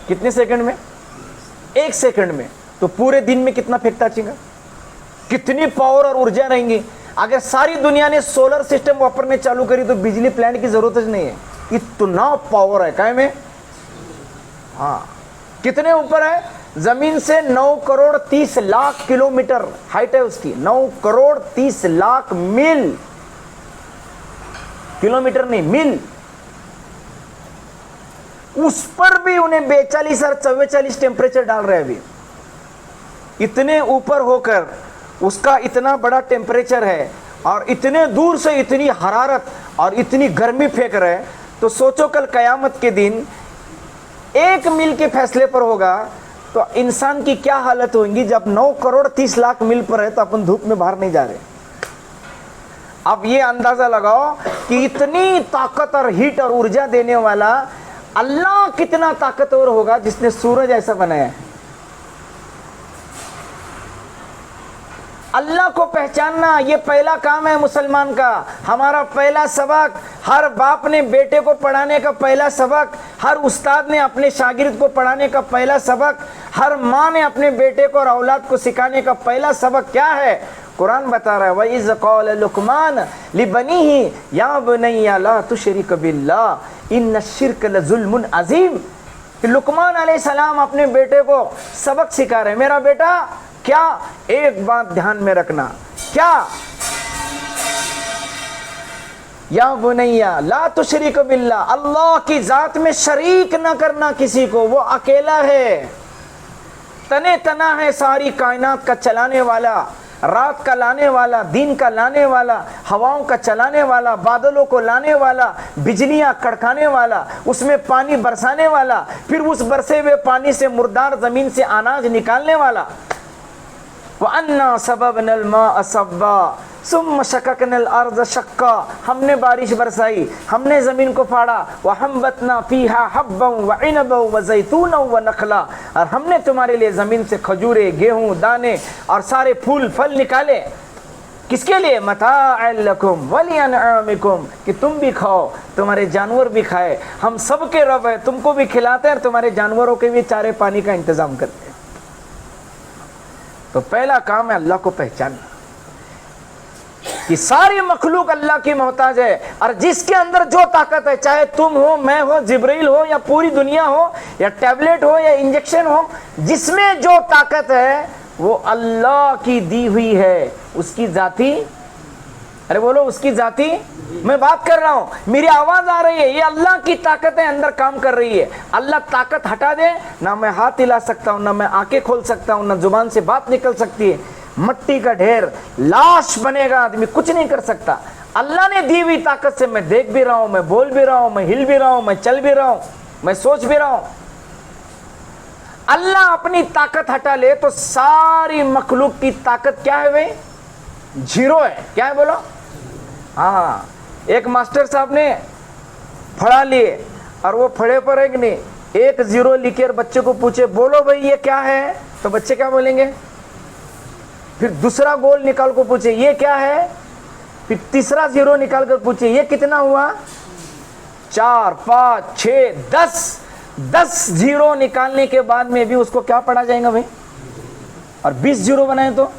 कितने सेकंड में, 1 सेकंड में। तो पूरे दिन में कितना फेंकता चीगा, कितनी पावर और ऊर्जा रहेंगी। अगर सारी दुनिया ने सोलर सिस्टम वापरने चालू करी तो बिजली प्लांट की जरूरत ही नहीं है, इतना पावर है काय में। हाँ कितने ऊपर है, जमीन से 9 करोड़ 30 लाख किलोमीटर हाइट है उसकी, 9 करोड़ 30 लाख मील, किलोमीटर नहीं मील। उस पर भी उन्हें 42 और 44 टेम्परेचर डाल रहे हैं अभी। इतने ऊपर होकर उसका इतना बड़ा टेम्परेचर है और इतने दूर से इतनी हरारत और इतनी गर्मी फेंक रहे हैं। तो सोचो कल कयामत के दिन 1 मील के फैसले पर होगा तो इंसान की क्या हालत होगी। जब 9 करोड़ 30 लाख मील पर है तो अपन धूप में बाहर नहीं जा रहे। अब ये अंदाजा लगाओ कि इतनी ताकत और हीट और ऊर्जा देने वाला अल्लाह कितना ताकतवर होगा जिसने सूरज ऐसा बनाया है। अल्लाह को पहचानना ये पहला काम है मुसलमान का। हमारा पहला सबक, हर बाप ने बेटे को पढ़ाने का पहला सबक, हर उस्ताद ने अपने शागिर्द को पढ़ाने का पहला सबक, हर माँ ने अपने बेटे को और औलाद को सिखाने का पहला सबक क्या है? कुरान बता रहा है वइज़ क़ाल लुक़मान लिबनीही या बुनय्या ला तुशरिक बिल्लाह इन्न शिर्क लज़ुल्मुन अज़ीम। लुक़मान अलैहिस्सलाम अपने बेटे को सबक सिखा रहे हैं। मेरा बेटा क्या, एक बात ध्यान में रखना, क्या? या बुनैया ला तुशरिक बिल्लाह, अल्लाह की जात में शरीक न करना किसी को, वो अकेला है, तने तना है, सारी कायनात का चलाने वाला, रात का लाने वाला, दिन का लाने वाला, हवाओं का चलाने वाला, बादलों को लाने वाला, बिजलियां कड़काने वाला, उसमें पानी बरसाने वाला, फिर उस बरसे हुए पानी से मुर्दार जमीन से अनाज निकालने वाला। वअन्ना सबबनल माअ सब्बा सुम्मा शक़क़नल अर्ज़ शक़्क़ा, हमने बारिश बरसाई, हमने ज़मीन को फाड़ा, वहम्बतना फ़ीहा हब्बन व इनबन व ज़ैतूनन व नख़ला, और हमने तुम्हारे लिए ज़मीन से खजूरे, गेहूँ, दाने और सारे फूल फल निकाले। किसके लिए? मताअन लकुम व लिअनआमिकुम, कि तुम भी खाओ, तुम्हारे जानवर भी खाए। हम सब के रब हैं, तुमको भी खिलाते हैं और तुम्हारे जानवरों के भी चारे पानी का इंतज़ाम करते हैं। तो पहला काम है अल्लाह को पहचानना कि सारी मखलूक अल्लाह की मोहताज है, और जिसके अंदर जो ताकत है, चाहे तुम हो, मैं हो, जिब्रील हो, या पूरी दुनिया हो, या टैबलेट हो, या इंजेक्शन हो, जिसमें जो ताकत है वो अल्लाह की दी हुई है, उसकी जाती, अरे बोलो उसकी जाती। मैं बात कर रहा हूं, मेरी आवाज आ रही है, ये अल्लाह की ताकतें अंदर काम कर रही है। अल्लाह ताकत हटा दे, ना मैं हाथ हिला सकता हूं, ना मैं आंखें खोल सकता हूं, ना जुबान से बात निकल सकती है, मट्टी का ढेर, लाश बनेगा आदमी, कुछ नहीं कर सकता। अल्लाह ने दी हुई ताकत से मैं देख भी रहा हूं, मैं बोल भी रहा हूं, मैं हिल भी रहा हूं, मैं चल भी रहा हूं, मैं सोच भी रहा हूं। अल्लाह अपनी ताकत हटा ले तो सारी मखलूक की ताकत क्या है भाई? जीरो है। क्या है बोलो? हाँ, एक मास्टर साहब ने फड़ा लिए और वो फड़े पर एक नहीं, एक जीरो लिखे और बच्चे को पूछे बोलो भाई ये क्या है, तो बच्चे क्या बोलेंगे? फिर दूसरा गोल निकाल को पूछे ये क्या है, फिर तीसरा जीरो निकाल कर पूछे ये कितना हुआ? 4, 5, 6, 10 जीरो निकालने के बाद में भी उसको क्या पढ़ा जाएगा भाई? और 20 जीरो बनाए तो,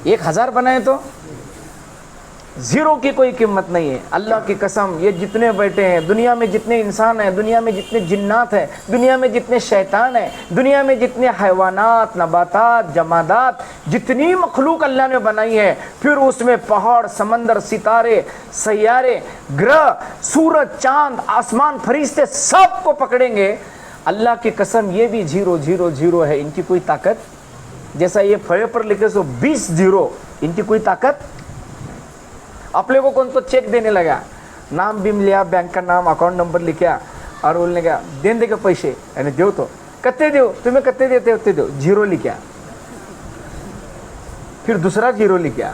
1000 बनाए तो जीरो की कोई कीमत नहीं है। अल्लाह की कसम, ये जितने बैठे हैं, दुनिया में जितने इंसान हैं, दुनिया में जितने जिन्नात हैं, दुनिया में जितने शैतान हैं, दुनिया में जितने हैवानात, नबातात, जमादात, जितनी मखलूक अल्लाह ने बनाई है, फिर उसमें पहाड़, समंदर, सितारे, सैयारे, ग्रह, सूरज, चांद, आसमान, फरिश्ते, सबको पकड़ेंगे। अल्लाह की कसम ये भी 0 0 0 है, इनकी कोई ताकत, जैसा ये फड़े पर लिखे सो 20 जीरो, इनकी कोई ताकत। अपने को कौन तो चेक देने लगा, नाम भी लिया, बैंक का नाम, अकाउंट नंबर लिखा और बोलने का देन दे के पैसे यानी दो, तो कत्ते दो, तुम्हें कत्ते देते होते दो, जीरो लिखा, फिर दूसरा जीरो लिखा,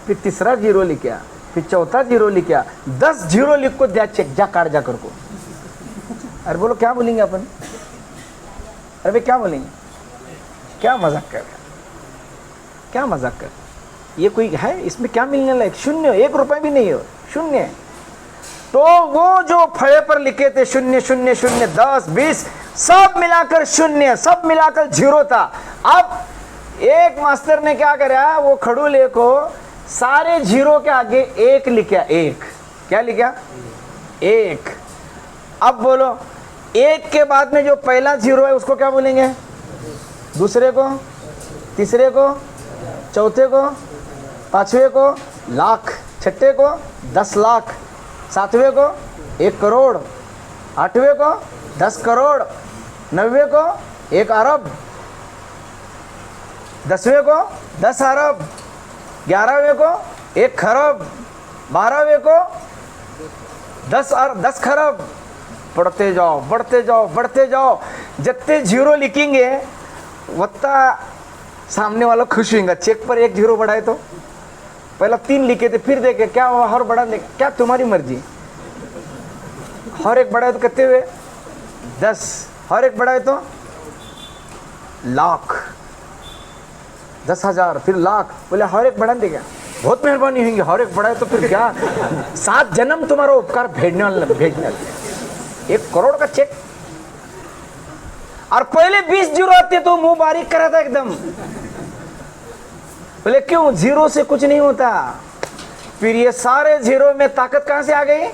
फिर तीसरा जीरो लिखा, फिर चौथा जीरो लिखा, 10 जीरो लिख को दिया चेक, जा काट जा कर को। अरे बोलो क्या बोलेंगे अपन? अरे भाई क्या बोलेंगे? क्या मजाक कर, क्या मजाक कर, ये कोई है? इसमें क्या मिलने लायक? शून्य, 1 रुपए भी नहीं हो, शून्य। तो वो जो फड़े पर लिखे थे 0 0 0 10 20 सब मिलाकर शून्य, सब मिलाकर जीरो था। अब एक मास्टर ने क्या करा, वो खड़ूले को सारे जीरो के आगे 1 लिखा, 1 क्या लिखा? 1। अब बोलो 1 के बाद में जो पहला जीरो है उसको क्या बोलेंगे? दूसरे को, तीसरे को, चौथे को, पांचवे को लाख, छठे को 10 लाख, सातवें को 1 करोड़, आठवें को 10 करोड़, 9वें को 1 अरब, 10वें को 10 अरब, 11वें को 1 खरब, 12वें को 10 खरब। बढ़ते जाओ, बढ़ते जाओ, बढ़ते जाओ, जितने जीरो लिखेंगे उतना सामने वाला खुश होगा। चेक पर 1 जीरो बढ़ाए तो पहला 3 लिखे थे, फिर देखे क्या हर बढ़ा दे, क्या तुम्हारी मर्जी, हर एक बढ़ाए तो कितने हुए? 10 और एक बढ़ाए तो लाख, 10,000 फिर लाख, बोले और एक बढ़ा देगा, बहुत मेहरबानी होंगी, और एक बढ़ाए तो फिर क्या 7 जन्म तुम्हारा उपकार भेजने वाला 1 करोड़ का चेक। और पहले 20 जीरो आते तो मुंह बारीक करा था एकदम, बोले क्यों, जीरो से कुछ नहीं होता। फिर ये सारे जीरो में ताकत कहां से आ गई,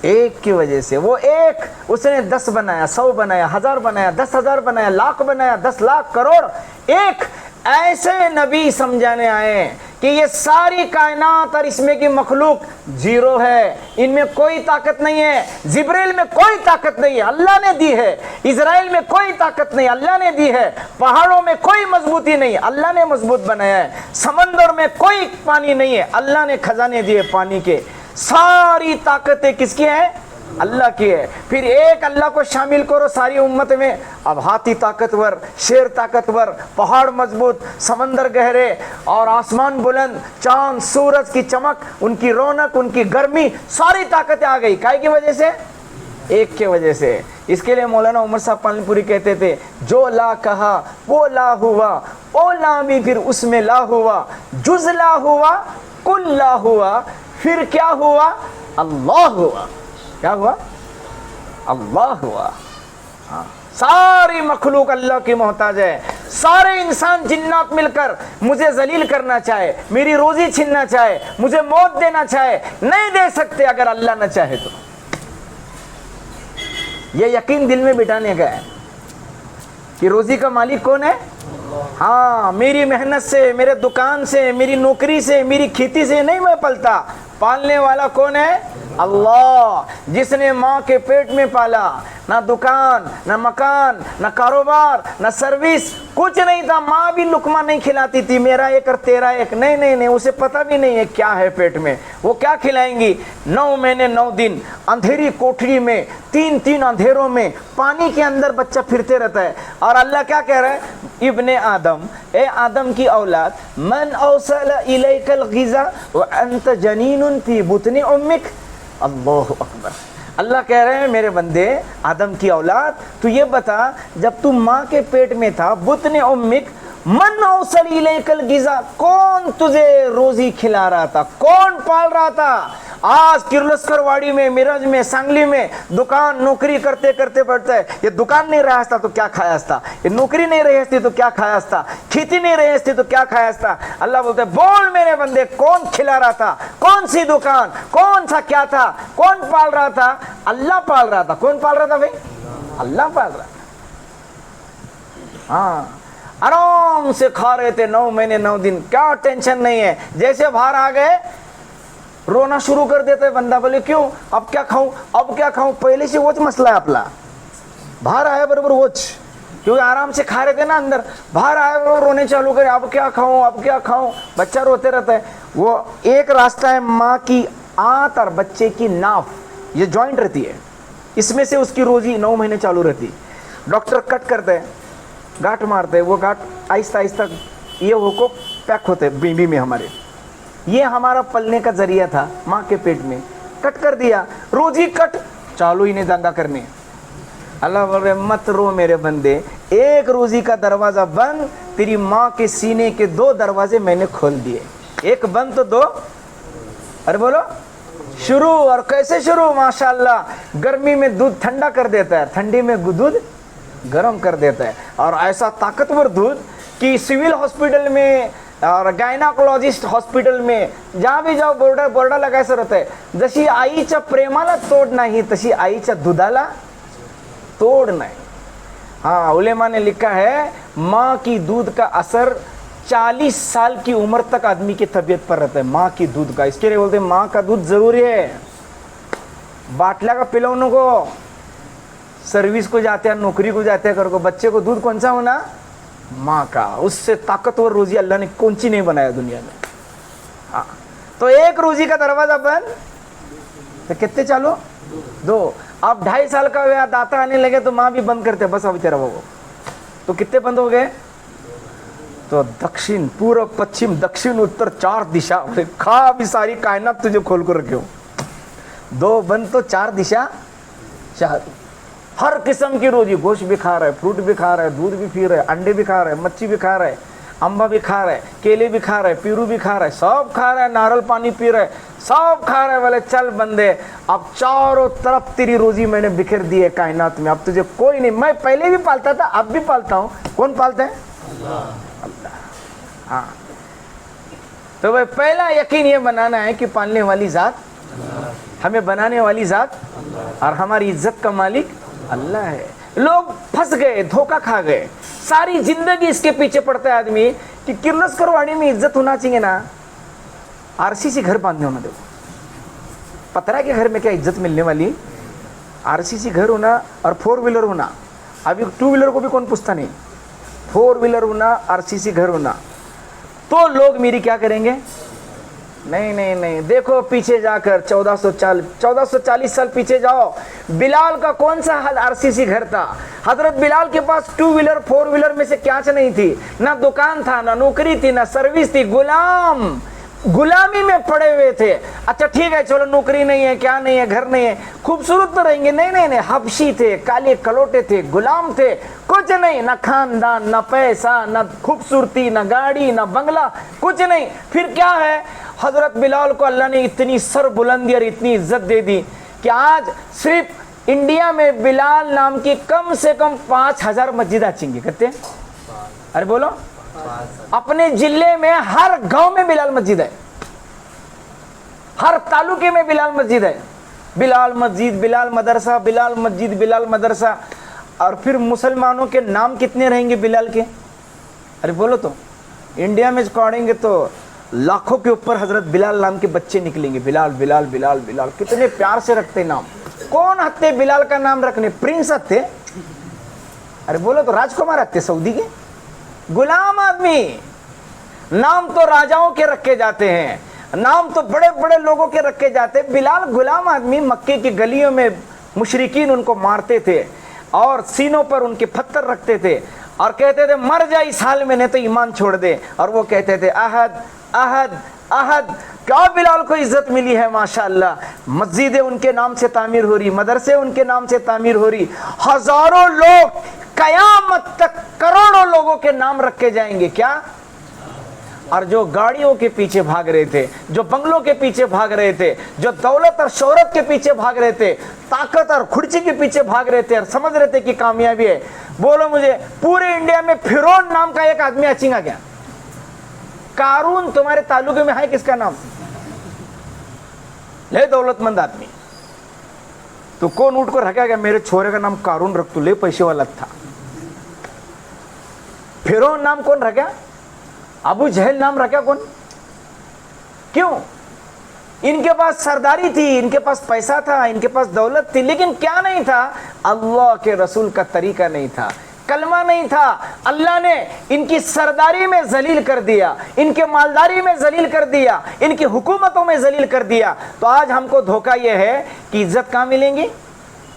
एक की वजह से। वो एक उसने 10 बनाया, 100 बनाया, 1000 बनाया, 10,000 बनाया, लाख बनाया, 10 लाख, करोड़। एक ऐसे नबी समझाने आए कि ये सारी कायनात और इसमें की मखलूक जीरो है, इनमें कोई ताकत नहीं है। जिब्रील में कोई ताकत नहीं है, अल्लाह ने दी है। इजराइल में कोई ताकत नहीं, अल्लाह ने दी है। पहाड़ों में कोई मजबूती नहीं, अल्लाह ने मजबूत बनाया है। समंदर में कोई पानी नहीं है, अल्लाह ने खजाने दिए पानी के। सारी ताकतें किसकी है, अल्लाह की है। फिर एक अल्लाह को शामिल करो सारी उम्मत में, अब हाथी ताकतवर, शेर ताकतवर, पहाड़ मजबूत, समंदर गहरे और आसमान बुलंद, चांद सूरज की चमक, उनकी रौनक, उनकी गर्मी, सारी ताकतें आ गई। काय की वजह से, एक के वजह से। इसके लिए मौलाना उमर साहब पालनपुरी कहते थे, जो ला कहा वो ला हुआ, ओ ला भी फिर उसमें ला हुआ, जुज ला हुआ, कुल ला हुआ, फिर क्या हुआ, अल्लाह हुआ। क्या हुआ, अल्लाह हुआ। हाँ, सारी मखलूक अल्लाह की मोहताज है। सारे इंसान जिन्नात मिलकर मुझे जलील करना चाहे, मेरी रोजी छीनना चाहे, मुझे मौत देना चाहे, नहीं दे सकते अगर अल्लाह न चाहे तो। ये यकीन दिल में बिठाने का है कि रोजी का मालिक कौन है। हाँ, मेरी मेहनत से, मेरे दुकान से, मेरी नौकरी से, मेरी खेती से नहीं मैं पलता, पालने वाला कौन है, अल्लाह। जिसने माँ के पेट में पाला, ना दुकान, ना मकान, ना कारोबार, ना सर्विस, कुछ नहीं था। माँ भी लुकमा नहीं खिलाती थी, मेरा एक और तेरा एक, नहीं नहीं नहीं, उसे पता भी नहीं है क्या है पेट में, वो क्या खिलाएंगी। 9 महीने 9 दिन अंधेरी कोठरी में, 3 अंधेरों में, पानी के अंदर बच्चा फिरते रहता है। और अल्लाह क्या कह रहा है, इब्ने आदम, ए आदम की औलाद, मन औसल इलैकल गिज़ा व अंत जनीनुन फी बुतनी उम्मिक। अल्लाहु अकबर। अल्लाह कह रहे हैं, मेरे बंदे आदम की औलाद, तू ये बता, जब तू माँ के पेट में था, बुतने उम्मिक, मन औसल इलैकल गिज़ा, कौन तुझे रोजी खिला रहा था, कौन पाल रहा था। आज किर्लोस्करवाड़ी में, मिरज में, सांगली में दुकान नौकरी करते करते बढ़ता है। ये दुकान नहीं रहा था तो क्या खाया था, ये नौकरी नहीं रही थी तो क्या खाया था, खेती नहीं रही थी तो क्या खाया था। अल्लाह बोलते बोल मेरे बंदे, कौन खिला रहा था, कौन सी दुकान, कौन सा क्या था, कौन पाल रहा था, अल्लाह पाल रहा था। कौन पाल रहा था भाई, अल्लाह पाल रहा था। हाँ, आराम से खा रहे थे 9 महीने 9 दिन, क्या टेंशन नहीं है। जैसे बाहर आ गए रोना शुरू कर देते हैं बंदा, बोले क्यों, अब क्या खाऊं, अब क्या खाऊं। पहले से वो मसला है अपना, बाहर आया बराबर वो, क्योंकि आराम से खा रहे थे ना अंदर, बाहर आया बराबर रोने चालू करे, अब क्या खाऊं, अब क्या खाऊं। बच्चा रोते रहता है। वो एक रास्ता है, माँ की आंत और बच्चे की नाफ, ये जॉइंट रहती है, इसमें से उसकी रोजी 9 महीने चालू रहती है। डॉक्टर कट करते हैं, गांठ मारते हैं, वो गांठ आहिस्ता आहिस्ता ये हो को पैक होते बीबी में हमारे। ये हमारा पलने का जरिया था, माँ के पेट में कट कर दिया, रोजी कट चालू ही नहीं धंधा करने। अल्लाह बोल रहे मत रो मेरे बंदे, एक रोजी का दरवाजा बंद, तेरी माँ के सीने के 2 दरवाजे मैंने खोल दिए, एक बंद तो 2, अरे बोलो शुरू। और कैसे शुरू, माशाल्लाह, गर्मी में दूध ठंडा कर देता है, ठंडी में दूध गर्म कर देता है। और ऐसा ताकतवर दूध कि सिविल हॉस्पिटल में और गायनाकोलॉजिस्ट हॉस्पिटल में जहाँ भी जाओ बोर्डा लगायचं रहत आहे, जशी आईच्या प्रेमाला तोड नाही तशी आईच्या दुधाला तोड नाही। हाँ, उलेमा ने लिखा है, माँ की दूध का असर 40 साल की उम्र तक आदमी की तबीयत पर रहता है, माँ की दूध का। इसके लिए बोलते हैं माँ का दूध जरूरी है, बाटला का पिलौनों को, सर्विस को जाते हैं, नौकरी को जाते हैं कर को, बच्चे को दूध कौन सा होना, माँ का। उससे ताकतवर रोजी अल्लाह ने कौन सी नहीं बनाया दुनिया में। हाँ, तो एक रोजी का दरवाजा बंद तो कितने चालू, 2। अब 2.5 साल का हुआ, दाता आने लगे तो माँ भी बंद करते, बस अब तेरा वो तो कितने बंद हो गए, तो दक्षिण, पूर्व, पश्चिम, दक्षिण, उत्तर, 4 दिशा। खा भी सारी कायनात तुझे खोल कर रखे हो, 2 बंद तो 4 दिशा चालू। हर किस्म की रोजी, गोश्त भी खा रहा है, फ्रूट भी खा रहा है, दूध भी पी रहा है, अंडे भी खा रहा है, मच्छी भी खा रहा है, अम्बा भी खा रहा है, केले भी खा रहा है, पीरू भी खा रहा है, सब खा रहा है, नारियल पानी पी रहा है, सब खा रहा है। बोले चल बंदे, अब चारों तरफ तेरी रोजी मैंने बिखेर दी है कायनात में, अब तुझे कोई नहीं। मैं पहले भी पालता था, अब भी पालता हूँ। कौन पालता है? अल्लाह। हाँ, तो भाई पहला यकीन ये बनाना है कि पालने वाली ज़ात, हमें बनाने वाली ज़ात और हमारी इज्जत का मालिक अल्लाह है। लोग फंस गए, धोखा खा गए, सारी जिंदगी इसके पीछे पड़ता है आदमी कि किर्लोस्करवाड़ी में इज्जत होना चाहिए ना, आरसीसी घर बांधने होना। देखो पतरा के घर में क्या इज्जत मिलने वाली? आरसीसी घर होना और 4 व्हीलर होना। अभी 2 व्हीलर को भी कौन पूछता नहीं, 4 व्हीलर होना, आरसीसी घर होना, तो लोग मेरी क्या करेंगे? नहीं नहीं नहीं। देखो पीछे जाकर 1440 साल पीछे जाओ, बिलाल का कौन सा हाल आरसीसी घर था? हजरत बिलाल के पास 2 व्हीलर 4 व्हीलर में से क्या नहीं थी, ना दुकान था, ना नौकरी थी, ना सर्विस थी, गुलामी में पड़े हुए थे। अच्छा ठीक है चलो नौकरी नहीं है, क्या नहीं है, घर नहीं है, खूबसूरत तो रहेंगे? नहीं नहीं नहीं, हबशी थे, काले कलोटे थे, गुलाम थे, कुछ नहीं, ना खानदान, ना पैसा, ना खूबसूरती, ना गाड़ी, ना बंगला, कुछ नहीं। फिर क्या है? हजरत बिलाल को अल्लाह ने इतनी सर बुलंदी और इतनी इज्जत दे दी कि आज सिर्फ इंडिया में बिलाल नाम की कम से कम 5000 मस्जिद आचेंगे। कहते हैं? अरे बोलो, अपने जिले में हर गांव में बिलाल मस्जिद है, हर तालुके में बिलाल मस्जिद है। बिलाल मस्जिद, बिलाल मदरसा, बिलाल मस्जिद, बिलाल मदरसा। और फिर मुसलमानों के नाम कितने रहेंगे बिलाल के? अरे बोलो तो, इंडिया में पढ़ेंगे तो लाखों के ऊपर हजरत बिलाल नाम के बच्चे निकलेंगे। बिलाल बिलाल बिलाल बिलाल, कितने प्यार से रखते नाम। कौन हत्ते बिलाल का नाम रखने? प्रिंस हत्ते? अरे बोलो तो, राजकुमार हत्ते सऊदी के? गुलाम आदमी। नाम तो राजाओं के रखे जाते हैं, नाम तो बड़े बड़े लोगों के रखे जाते हैं। बिलाल गुलाम आदमी, मक्के की गलियों में मुशरिकीन उनको मारते थे और सीनों पर उनके पत्थर रखते थे और कहते थे मर जा इस हाल में, नहीं तो ईमान छोड़ दे। और वो कहते थे अहद अहद अहद। क्या बिलाल को इज्जत मिली है माशाअल्लाह। मस्जिदें उनके नाम से तामीर हो रही, मदरसे उनके नाम से तामीर हो रही, हजारों लोग, कयामत तक करोड़ों लोगों के नाम रखे जाएंगे। क्या? और जो गाड़ियों के पीछे भाग रहे थे, जो बंगलों के पीछे भाग रहे थे, जो दौलत और शोहरत के पीछे भाग रहे थे, ताकत और खुर्ची के पीछे भाग रहे थे और समझ रहे थे कि कामयाबी है, बोलो मुझे पूरे इंडिया में फिरौन नाम का एक आदमी अचेगा क्या? कारून तुम्हारे तालुके में है किसका नाम? ले दौलतमंद आदमी। तो कौन उठ कर रखा गया मेरे छोरे का नाम कारून रख, तू ले पैसे वाला था। फिरौन नाम कौन रखा? अबू जहल नाम रखा कौन? क्यों? इनके पास सरदारी थी, इनके पास पैसा था, इनके पास दौलत थी, लेकिन क्या नहीं था? अल्लाह के रसूल का तरीका नहीं था, कलमा नहीं था। अल्लाह ने इनकी सरदारी में जलील कर दिया, इनके मालदारी में जलील कर दिया, इनकी हुकूमतों में जलील कर दिया। तो आज हमको धोखा यह है कि इज्जत कहाँ मिलेंगी?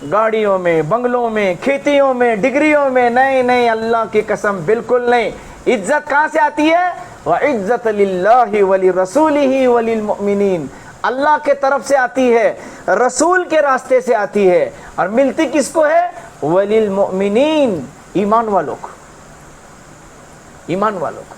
गाड़ियों में, बंगलों में, खेतियों में, डिग्रियों में। नहीं नहीं, अल्लाह की कसम बिल्कुल नहीं। इज्जत कहाँ से आती है? व इज्जत लिल्लाहि व लिरसूलिहि व लिलमुमिनीन। अल्लाह के तरफ से आती है, रसूल के रास्ते से आती है, और मिलती किसको है? वलिल मुमिनीन, ईमान वालों को, ईमान वालों को।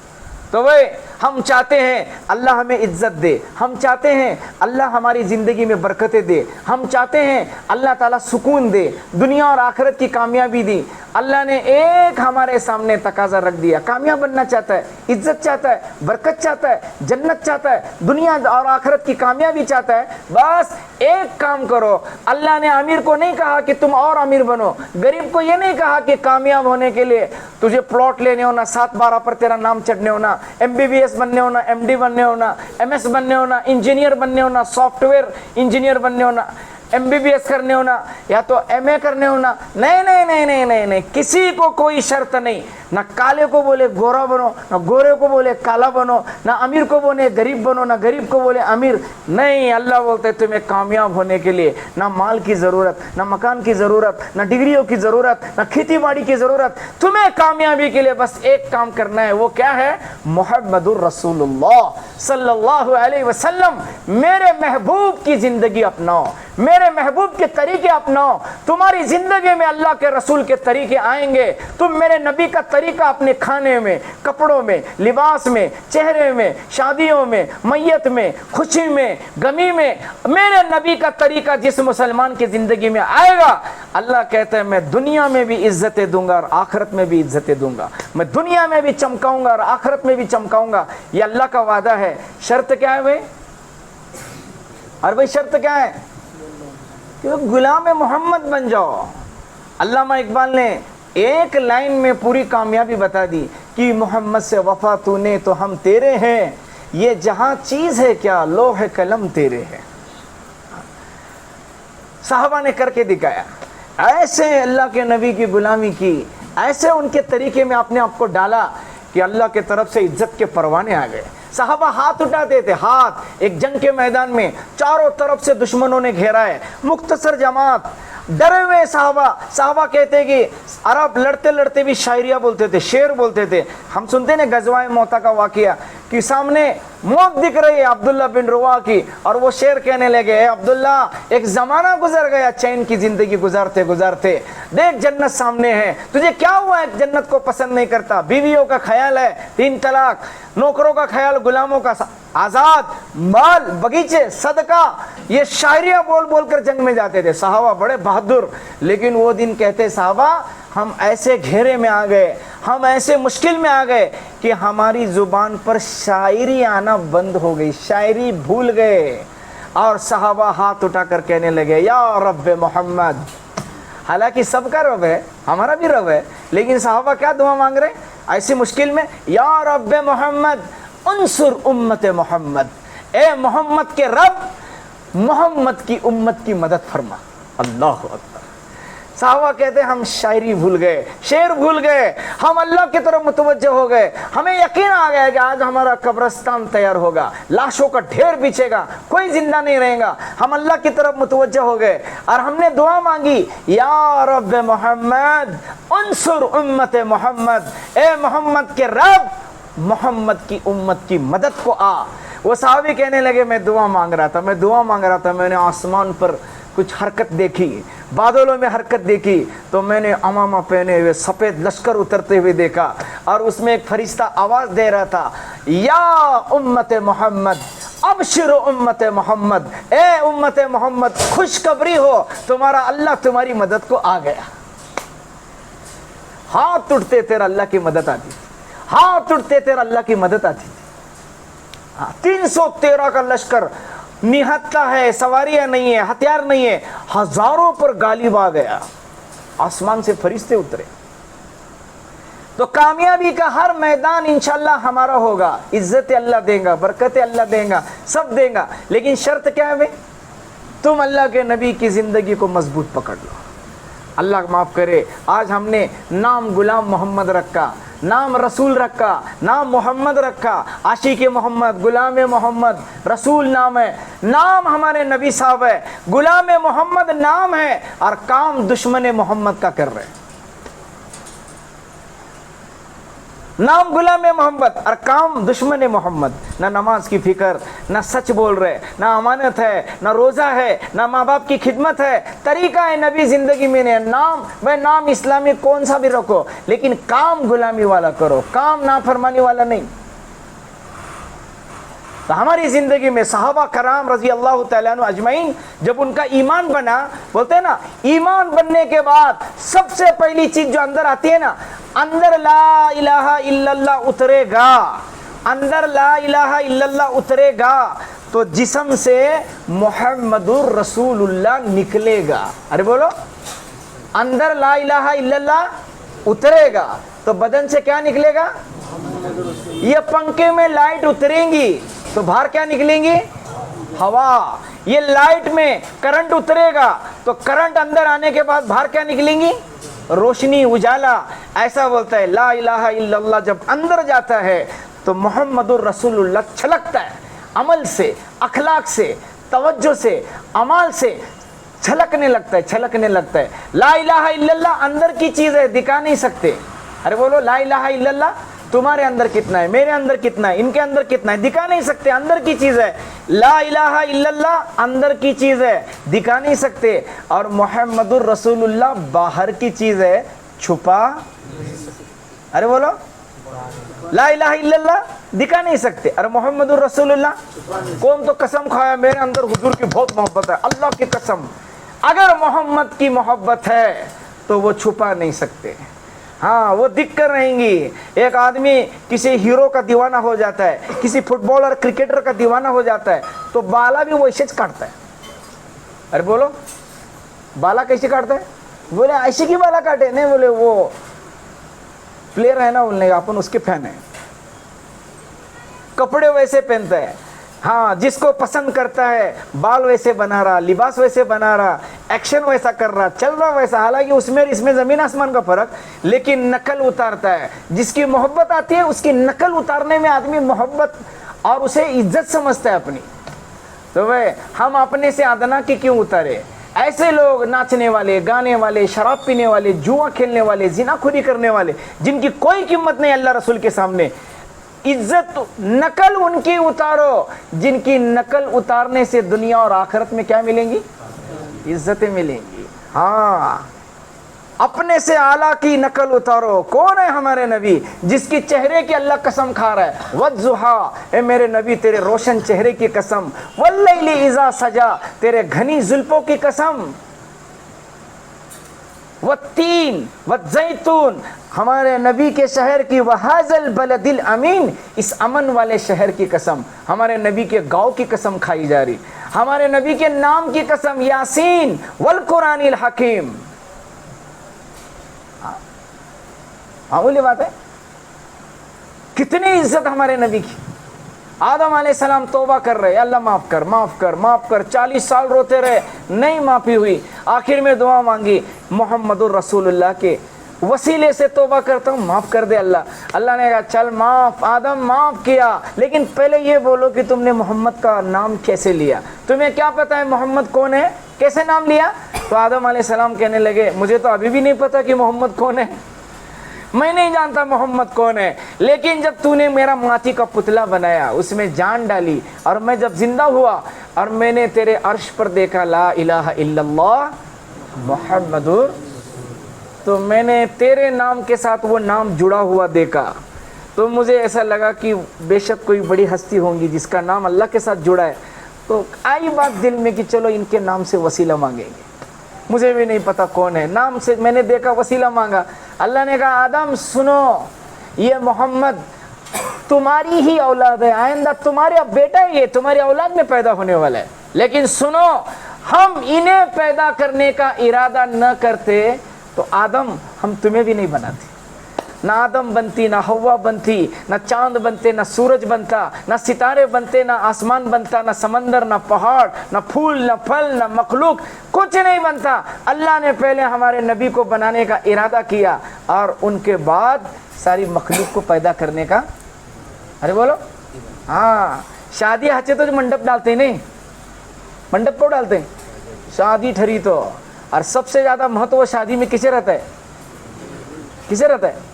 तो भाई हम चाहते हैं अल्लाह हमें इज्जत दे, हम चाहते हैं अल्लाह हमारी ज़िंदगी में बरकतें दे, हम चाहते हैं अल्लाह ताला सुकून दे, दुनिया और आखिरत की कामयाबी दी। अल्लाह ने एक हमारे सामने तकाजा रख दिया, कामयाब बनना चाहता है, इज्जत चाहता है, बरकत चाहता है, जन्नत चाहता है, दुनिया और आखिरत की कामयाबी चाहता है। बस एक काम करो। अल्लाह ने अमीर को नहीं कहा कि तुम और अमीर बनो, गरीब को ये नहीं कहा कि कामयाब होने के लिए तुझे प्लॉट लेने होना, 7/12 पर तेरा नाम चढ़ने होना, MBBS बनने होना, MD बनने होना, MS बनने होना, इंजीनियर बनने होना, सॉफ्टवेयर इंजीनियर बनने होना, MBBS करने होना, या तो MA करने होना। नहीं नहीं नहीं नहीं नहीं नहीं, किसी को कोई शर्त नहीं। ना काले को बोले गोरा बनो, ना गोरे को बोले काला बनो, ना अमीर को बोले गरीब बनो, ना गरीब को बोले अमीर। नहीं, अल्लाह बोलते तुम्हें कामयाब होने के लिए ना माल की ज़रूरत, ना मकान की ज़रूरत, ना डिग्रियों की ज़रूरत, ना खेती बाड़ी की ज़रूरत। तुम्हें कामयाबी के लिए बस एक काम करना है। वो क्या है? محمد الرسول اللہ صلی اللہ علیہ وسلم، میرے محبوب کی زندگی اپناؤ، میرے محبوب کے طریقے اپناؤ، تمہاری زندگی میں اللہ کے رسول کے طریقے آئیں گے، تم میرے نبی کا طریقہ اپنے کھانے میں، کپڑوں میں، لباس میں، چہرے میں، شادیوں میں، میت میں، خوشی میں، غمی میں، میرے نبی کا طریقہ جس مسلمان کی زندگی میں آئے گا، اللہ کہتا ہے میں دنیا میں بھی عزتیں دوں گا اور آخرت میں بھی عزتیں دوں گا، میں دنیا میں بھی چمکاؤں گا اور آخرت میں بھی چمکاؤں گا۔ یہ اللہ کا وعدہ ہے۔ شرط کیا ہے بھائی؟ اور بھائی شرط کیا ہے؟ کہ غلام محمد بن جاؤ۔ علامہ اقبال نے ایک لائن میں پوری کامیابی بتا دی کہ محمد سے وفا تو نے تو ہم تیرے ہیں، یہ جہاں چیز ہے کیا لوح قلم تیرے ہے۔ صحابہ نے کر کے دکھایا، ایسے اللہ کے نبی کی غلامی کی، ایسے ان کے طریقے میں اپنے آپ کو ڈالا کہ اللہ کے طرف سے عزت کے پروانے آ گئے۔ صحابہ ہاتھ اٹھاتے تھے، ہاتھ ایک جنگ کے میدان میں چاروں طرف سے دشمنوں نے گھیرا ہے، مختصر جماعت، ڈرے ہوئے صحابہ کہتے کہ عرب لڑتے لڑتے بھی شاعریہ بولتے تھے، شعر بولتے تھے۔ ہم سنتے ہیں غزوہ موتا کا واقعہ کہ سامنے موت دکھ رہی ہے عبداللہ بن روا کی، اور وہ شعر کہنے لگے، اے عبداللہ ایک زمانہ گزر گیا چین کی زندگی گزارتے گزارتے، دیکھ جنت سامنے ہے، تجھے کیا ہوا ہے جنت کو پسند نہیں کرتا؟ بیویوں کا خیال ہے 3 طلاق، نوکروں کا خیال، غلاموں کا آزاد، مال، بغیچے، صدقہ، یہ شاعریاں بول بول کر جنگ میں جاتے تھے۔ صحابہ بڑے بہادر، لیکن وہ دن کہتے صحابہ ہم ایسے گھیرے میں آ گئے، ہم ایسے مشکل میں آ گئے کہ ہماری زبان پر شاعری آنا بند ہو گئی، شاعری بھول گئے۔ اور صحابہ ہاتھ اٹھا کر کہنے لگے یا رب محمد، حالانکہ سب کا رب ہے، ہمارا بھی رب ہے، لیکن صحابہ کیا دعا مانگ رہے ہیں ایسی مشکل میں؟ یا رب محمد انصر امت محمد، اے محمد کے رب محمد کی امت کی مدد فرما۔ اللہ اکبر۔ صحابہ کہتے ہیں ہم شاعری بھول گئے، شعر بھول گئے، ہم اللہ کی طرف متوجہ ہو گئے، ہمیں یقین آ گیا کہ آج ہمارا قبرستان تیار ہوگا، لاشوں کا ڈھیر بچھے گا، کوئی زندہ نہیں رہے گا۔ ہم اللہ کی طرف متوجہ ہو گئے اور ہم نے دعا مانگی یا رب محمد انصر امت محمد، اے محمد کے رب محمد کی امت کی مدد کو آ۔ وہ صحابی کہنے لگے میں دعا مانگ رہا تھا، میں نے آسمان پر کچھ حرکت دیکھی، بادلوں میں حرکت دیکھی، تو میں نے امامہ پہنے ہوئے سفید لشکر اترتے ہوئے دیکھا، اور اس میں ایک فرشتہ آواز دے رہا تھا یا امت محمد ابشر امت محمد، اے امت محمد خوشخبری ہو، تمہارا اللہ تمہاری مدد کو آ گیا۔ ہاتھ اٹھتے تیرا اللہ کی مدد آتی تھی، ہاتھ اٹھتے تیرا اللہ کی مدد آتی تھی۔ 313 کا لشکر نہتا ہے، سواریاں نہیں ہے، ہتھیار نہیں ہے، ہزاروں پر غالب آ گیا، آسمان سے فرشتے اترے۔ تو کامیابی کا ہر میدان انشاءاللہ ہمارا ہوگا، عزت اللہ دے گا، برکت اللہ دے گا، سب دے گا، لیکن شرط کیا ہے بھائی؟ تم اللہ کے نبی کی زندگی کو مضبوط پکڑ لو۔ اللہ معاف کرے، آج ہم نے نام غلام محمد رکھا، نام رسول رکھا، نام محمد رکھا، عاشق محمد، غلام محمد رسول نام ہے، نام ہمارے نبی صاحب ہے، غلام محمد نام ہے، اور کام دشمن محمد کا کر رہے ہیں۔ نام غلام محمد اور کام دشمن محمد، نہ نماز کی فکر، نہ سچ بول رہے، نہ امانت ہے، نہ روزہ ہے، نہ ماں باپ کی خدمت ہے، طریقہ ہے نبی زندگی میں نہیں۔ نام اسلامی کون سا بھی رکھو، لیکن کام غلامی والا کرو، کام نافرمانی والا نہیں۔ تو ہماری زندگی میں صحابہ کرام رضی اللہ تعالیٰ عنہ اجمعین جب ان کا ایمان بنا، بولتے ہیں نا ایمان بننے کے بعد سب سے پہلی چیز جو اندر آتی ہے نا، اندر لا الہ الا اللہ اترے گا، اندر لا الہ الا اللہ اترے گا تو جسم سے محمد الرسول اللہ نکلے گا۔ ارے بولو، اندر لا الہ الا اللہ اترے گا تو بدن سے کیا نکلے گا؟ یہ پنکھے میں لائٹ اتریں گی تو باہر کیا نکلیں گی؟ ہوا۔ یہ لائٹ میں کرنٹ اترے گا تو کرنٹ اندر آنے کے بعد باہر کیا نکلیں گی؟ روشنی، اجالا۔ ایسا بولتا ہے لا الہ الا اللہ جب اندر جاتا ہے تو محمد الرسول اللہ چھلکتا ہے، عمل سے، اخلاق سے، توجہ سے، اعمال سے چھلکنے لگتا ہے۔ لا الہ الا اللہ اندر کی چیز ہے، دکھا نہیں سکتے۔ ارے بولو لا الہ الا اللہ तुम्हारे अंदर कितना है, मेरे अंदर कितना है, इनके अंदर कितना है, दिखा नहीं सकते, अंदर की चीज है। ला इलाहा इल्लल्लाह अंदर की चीज है, दिखा नहीं सकते, और मोहम्मदुर रसूलुल्लाह बाहर की चीज है, छुपा, अरे बोलो, ला इलाहा इल्लल्लाह दिखा नहीं सकते, अरे मोहम्मदुर रसूलुल्लाह, कौन तो कसम खाया मेरे अंदर हुजूर की बहुत मोहब्बत है, अल्लाह की कसम, अगर मोहम्मद की मोहब्बत है तो वो छुपा नहीं सकते, हाँ वो दिख कर रहेंगी। एक आदमी किसी हीरो का दीवाना हो जाता है, किसी फुटबॉलर क्रिकेटर का दीवाना हो जाता है, तो बाला भी वैसे काटता है, अरे बोलो बाला कैसे काटता है, बोले ऐसे की बाला काटे, नहीं बोले वो प्लेयर है ना, बोलने अपन उसके फैन है, कपड़े वैसे पहनता है, हाँ जिसको पसंद करता है, बाल वैसे बना रहा, लिबास वैसे बना रहा, एक्शन वैसा कर रहा, चल रहा वैसा, हालांकि उसमें इसमें जमीन आसमान का फर्क, लेकिन नकल उतारता है। जिसकी मोहब्बत आती है उसकी नकल उतारने में आदमी मोहब्बत और उसे इज्जत समझता है अपनी। तो वह हम अपने से अदना की क्यों उतारे? ऐसे लोग नाचने वाले, गाने वाले, शराब पीने वाले, जुआ खेलने वाले, जिनाखोरी करने वाले, जिनकी कोई कीमत नहीं अल्लाह रसूल के सामने, इज्जत नकल उनकी उतारो, जिनकी नकल उतारने से दुनिया और आखिरत में क्या मिलेंगी? इज्जतें मिलेंगी। हाँ, अपने से आला की नकल उतारो। कौन है हमारे नबी? जिसकी चेहरे की अल्लाह कसम खा रहा है, वज़्ज़ुहा, ए मेरे नबी तेरे रोशन चेहरे की कसम, वल्लैली इज़ा सजा, तेरे घनी जुल्फों की कसम, वत्तीन वज़्ज़ैतून, हमारे नबी के शहर की, वहाज़ल बलदिल अमीन, इस अमन वाले शहर की कसम, हमारे नबी के गांव की कसम खाई जा रही, हमारे नबी के नाम की कसम, यासीन वल कुरानिल हकीम। मामूली बात है? कितनी इज्जत हमारे नबी की। आदम अलैहिस्सलाम तौबा कर रहे, अल्लाह माफ कर, माफ कर, माफ कर, 40 साल रोते रहे, नहीं माफी हुई, आखिर में दुआ मांगी, मोहम्मदुर रसूलुल्लाह के वसीले से तौबा करता हूँ, माफ कर दे अल्लाह। अल्लाह ने कहा चल माफ, आदम माफ किया, लेकिन पहले ये बोलो कि तुमने मोहम्मद का नाम कैसे लिया, तुम्हें क्या पता है मोहम्मद कौन है, कैसे नाम लिया? तो आदम अलैहिस्सलाम कहने लगे मुझे तो अभी भी नहीं पता कि मोहम्मद कौन है, मैं नहीं जानता मोहम्मद कौन है, लेकिन जब तूने मेरा माटी का पुतला बनाया, उसमें जान डाली, और मैं जब जिंदा हुआ और मैंने तेरे अर्श पर देखा ला इलाहा इल्लल्लाह मोहम्मदुर, तो मैंने तेरे नाम के साथ वो नाम जुड़ा हुआ देखा, तो मुझे ऐसा लगा कि बेशक कोई बड़ी हस्ती होंगी जिसका नाम अल्लाह के साथ जुड़ा है। तो आई बात दिल में कि चलो इनके नाम से वसीला मांगेंगे, मुझे भी नहीं पता कौन है, नाम से मैंने देखा, वसीला मांगा। अल्लाह ने कहा आदम सुनो, ये मोहम्मद तुम्हारी ही औलाद है, आइंदा तुम्हारे बेटा है, ये तुम्हारी औलाद में पैदा होने वाला है, लेकिन सुनो हम इन्हें पैदा करने का इरादा न करते तो आदम हम तुम्हें भी नहीं बनाते, ना आदम बनती, ना हव्वा बनती, ना चांद बनते, ना सूरज बनता, ना सितारे बनते, ना आसमान बनता, ना समंदर, ना पहाड़, ना फूल, ना फल, ना मखलूक, कुछ नहीं बनता। अल्लाह ने पहले हमारे नबी को बनाने का इरादा किया और उनके बाद सारी मखलूक को पैदा करने का। अरे बोलो हाँ, शादी हचे तो जो मंडप डालते हैं, नहीं मंडप को डालते हैं, शादी ठहरी तो, और सबसे ज्यादा महत्व शादी में किसे रहता है? किसे रहता है?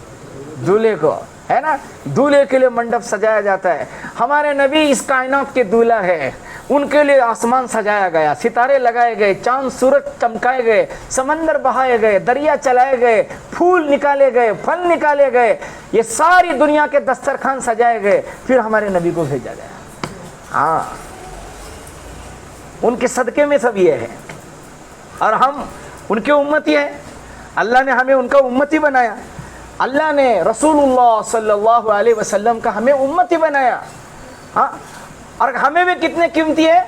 दूल्हे को, है ना? दूल्हे के लिए मंडप सजाया जाता है। हमारे नबी इस कायनात के दूल्हा है, उनके लिए आसमान सजाया गया, सितारे लगाए गए, चांद सूरज चमकाए गए, समंदर बहाए गए, दरिया चलाए गए, फूल निकाले गए, फल निकाले गए, ये सारी दुनिया के दस्तरखान सजाए गए, फिर हमारे नबी को भेजा गया। हाँ, उनके सदके में सब ये है, और हम उनके उम्मती हैं। अल्लाह ने हमें उनका उम्मती बनाया, अल्लाह ने रसूलुल्लाह सल्लल्लाहु अलैहि वसल्लम का हमें उम्मती बनाया। हाँ, और हमें भी कितने कीमती है,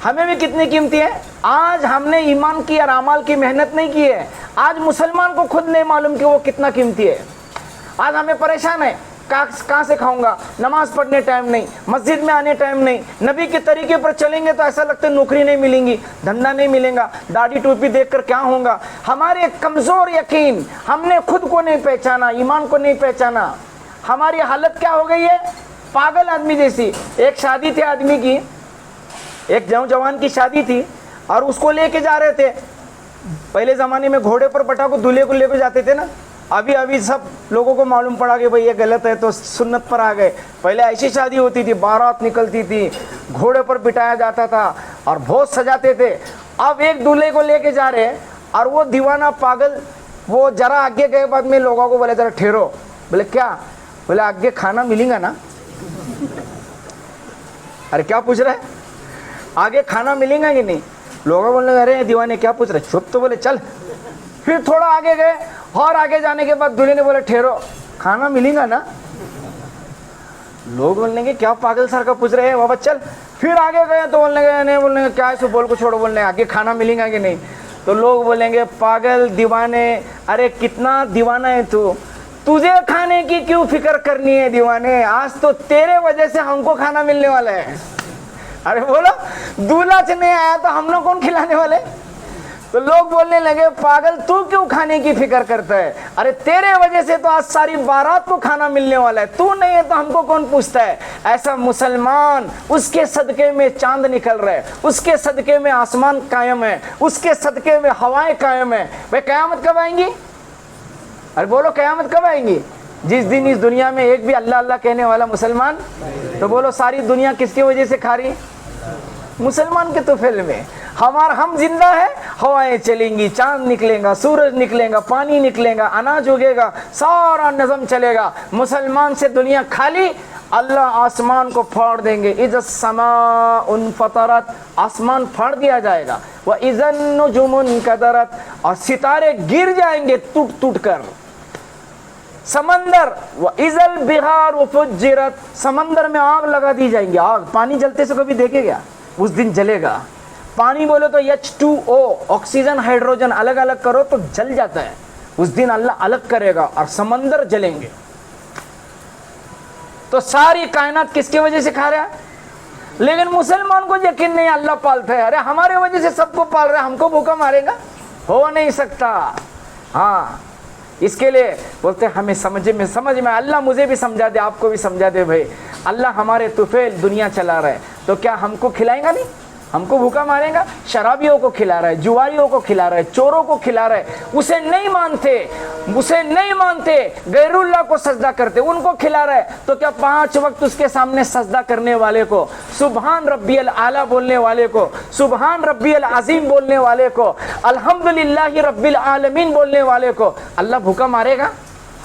हमें भी कितनी कीमती है। आज हमने ईमान की और अमाल की मेहनत नहीं की है, आज मुसलमान को खुद नहीं मालूम कि वो कितना कीमती है। आज हमें परेशान है, कहाँ से खाऊंगा, नमाज पढ़ने टाइम नहीं, मस्जिद में आने टाइम नहीं, नबी के तरीके पर चलेंगे तो ऐसा लगता है नौकरी नहीं मिलेंगी, धंधा नहीं मिलेगा, दाढ़ी टोपी देखकर क्या होगा। हमारे कमज़ोर यकीन, हमने खुद को नहीं पहचाना, ईमान को नहीं पहचाना, हमारी हालत क्या हो गई है? पागल आदमी जैसी। एक शादी थी आदमी की, एक जवान की शादी थी, और उसको लेके जा रहे थे। पहले ज़माने में घोड़े पर बटा को दूल्हे को लेके जाते थे ना, अभी सब लोगों को मालूम पड़ा कि भाई ये गलत है तो सुन्नत पर आ गए। पहले ऐसी शादी होती थी, बारात निकलती थी, घोड़े पर बिठाया जाता था और बहुत सजाते थे। अब एक दूल्हे को लेके जा रहे हैं और वो दीवाना पागल वो जरा आगे गए बाद में लोगों को बोले जरा ठहरो। बोले क्या? बोले आगे खाना मिलेगा ना। अरे क्या पूछ रहा है? आगे खाना मिलेगा कि नहीं? लोग बोलने अरे दीवाने क्या पूछ रहे, चुप। तो बोले चल। फिर थोड़ा आगे गए और आगे जाने के बाद दूल्हे ने बोले ठहरो, खाना मिलेगा ना। लोग बोलने के क्या पागल सर का पूछ रहे हैं बाबा, चल। फिर आगे गए तो बोलने गए नहीं, बोलने क्या है, सो बोल को छोड़ो, बोलने आगे खाना मिलेगा कि नहीं। तो लोग बोलेंगे पागल दीवाने, अरे कितना दीवाना है तू, तुझे खाने की क्यों फिक्र करनी है दीवाने, आज तो तेरे वजह से हमको खाना मिलने वाला है। अरे बोलो दूल्हा चने आया तो हम लोग कौन खिलाने वाले? तो लोग बोलने लगे पागल तू क्यों खाने की फिक्र करता है, अरे तेरे वजह से तो आज सारी बारात को खाना मिलने वाला है, तू नहीं है तो हमको कौन पूछता है। ऐसा मुसलमान, उसके सदके में चांद निकल रहा है, उसके सदके में आसमान कायम है, उसके सदके में हवाएं कायम है। भाई कयामत कब आएंगी? अरे बोलो कयामत कब आएंगी? जिस दिन इस दुनिया में एक भी अल्लाह अल्लाह कहने वाला मुसलमान, तो बोलो सारी दुनिया किसकी वजह से खा रही? मुसलमान के तोफेल में। हम जिंदा है, हवाएं चलेंगी, चांद निकलेगा, सूरज निकलेगा, पानी निकलेगा, अनाज उगेगा, सारा निज़म चलेगा। मुसलमान से दुनिया खाली, अल्लाह आसमान को फाड़ देंगे। इज़ समाउन फतरत, आसमान फाड़ दिया जाएगा। व इज़न नुजुमुन कदरत, और सितारे गिर जाएंगे टूट टूट कर। समंदर, व इज़ल बिहार फुज्जिरत, समंदर में आग लगा दी जाएंगी। आग, पानी जलते से कभी देखे क्या? उस दिन जलेगा। पानी बोलो तो H2O, ऑक्सीजन हाइड्रोजन अलग अलग करो तो जल जाता है। उस दिन अल्लाह अलग करेगा और समंदर जलेंगे। तो सारी कायनात किसकी वजह से खा रहा है? लेकिन मुसलमान को यकीन नहीं अल्लाह पालता है। अरे हमारे वजह से सबको पाल रहा है, हमको भूखा मारेगा? हो नहीं सकता। हाँ, इसके लिए बोलते हमें समझ में अल्लाह मुझे भी समझा दे, आपको भी समझा दे। भाई अल्लाह हमारे तुफेल दुनिया चला रहा है, तो क्या हमको खिलाएगा नहीं? हमको भूखा मारेगा? शराबियों को खिला रहा है, जुआरियों को खिला रहा है, चोरों को खिला रहा है, उसे नहीं मानते, गैरुल्लाह को सजदा करते, उनको खिला रहा है। तो क्या 5 वक्त उसके सामने सजदा करने वाले को, सुबहान रब्बियल आला बोलने वाले को, सुबहान रब्बियल अजीम बोलने वाले को, अल्हम्दुलिल्लाहि रब्बिल आलमीन बोलने वाले को अल्लाह भूखा मारेगा?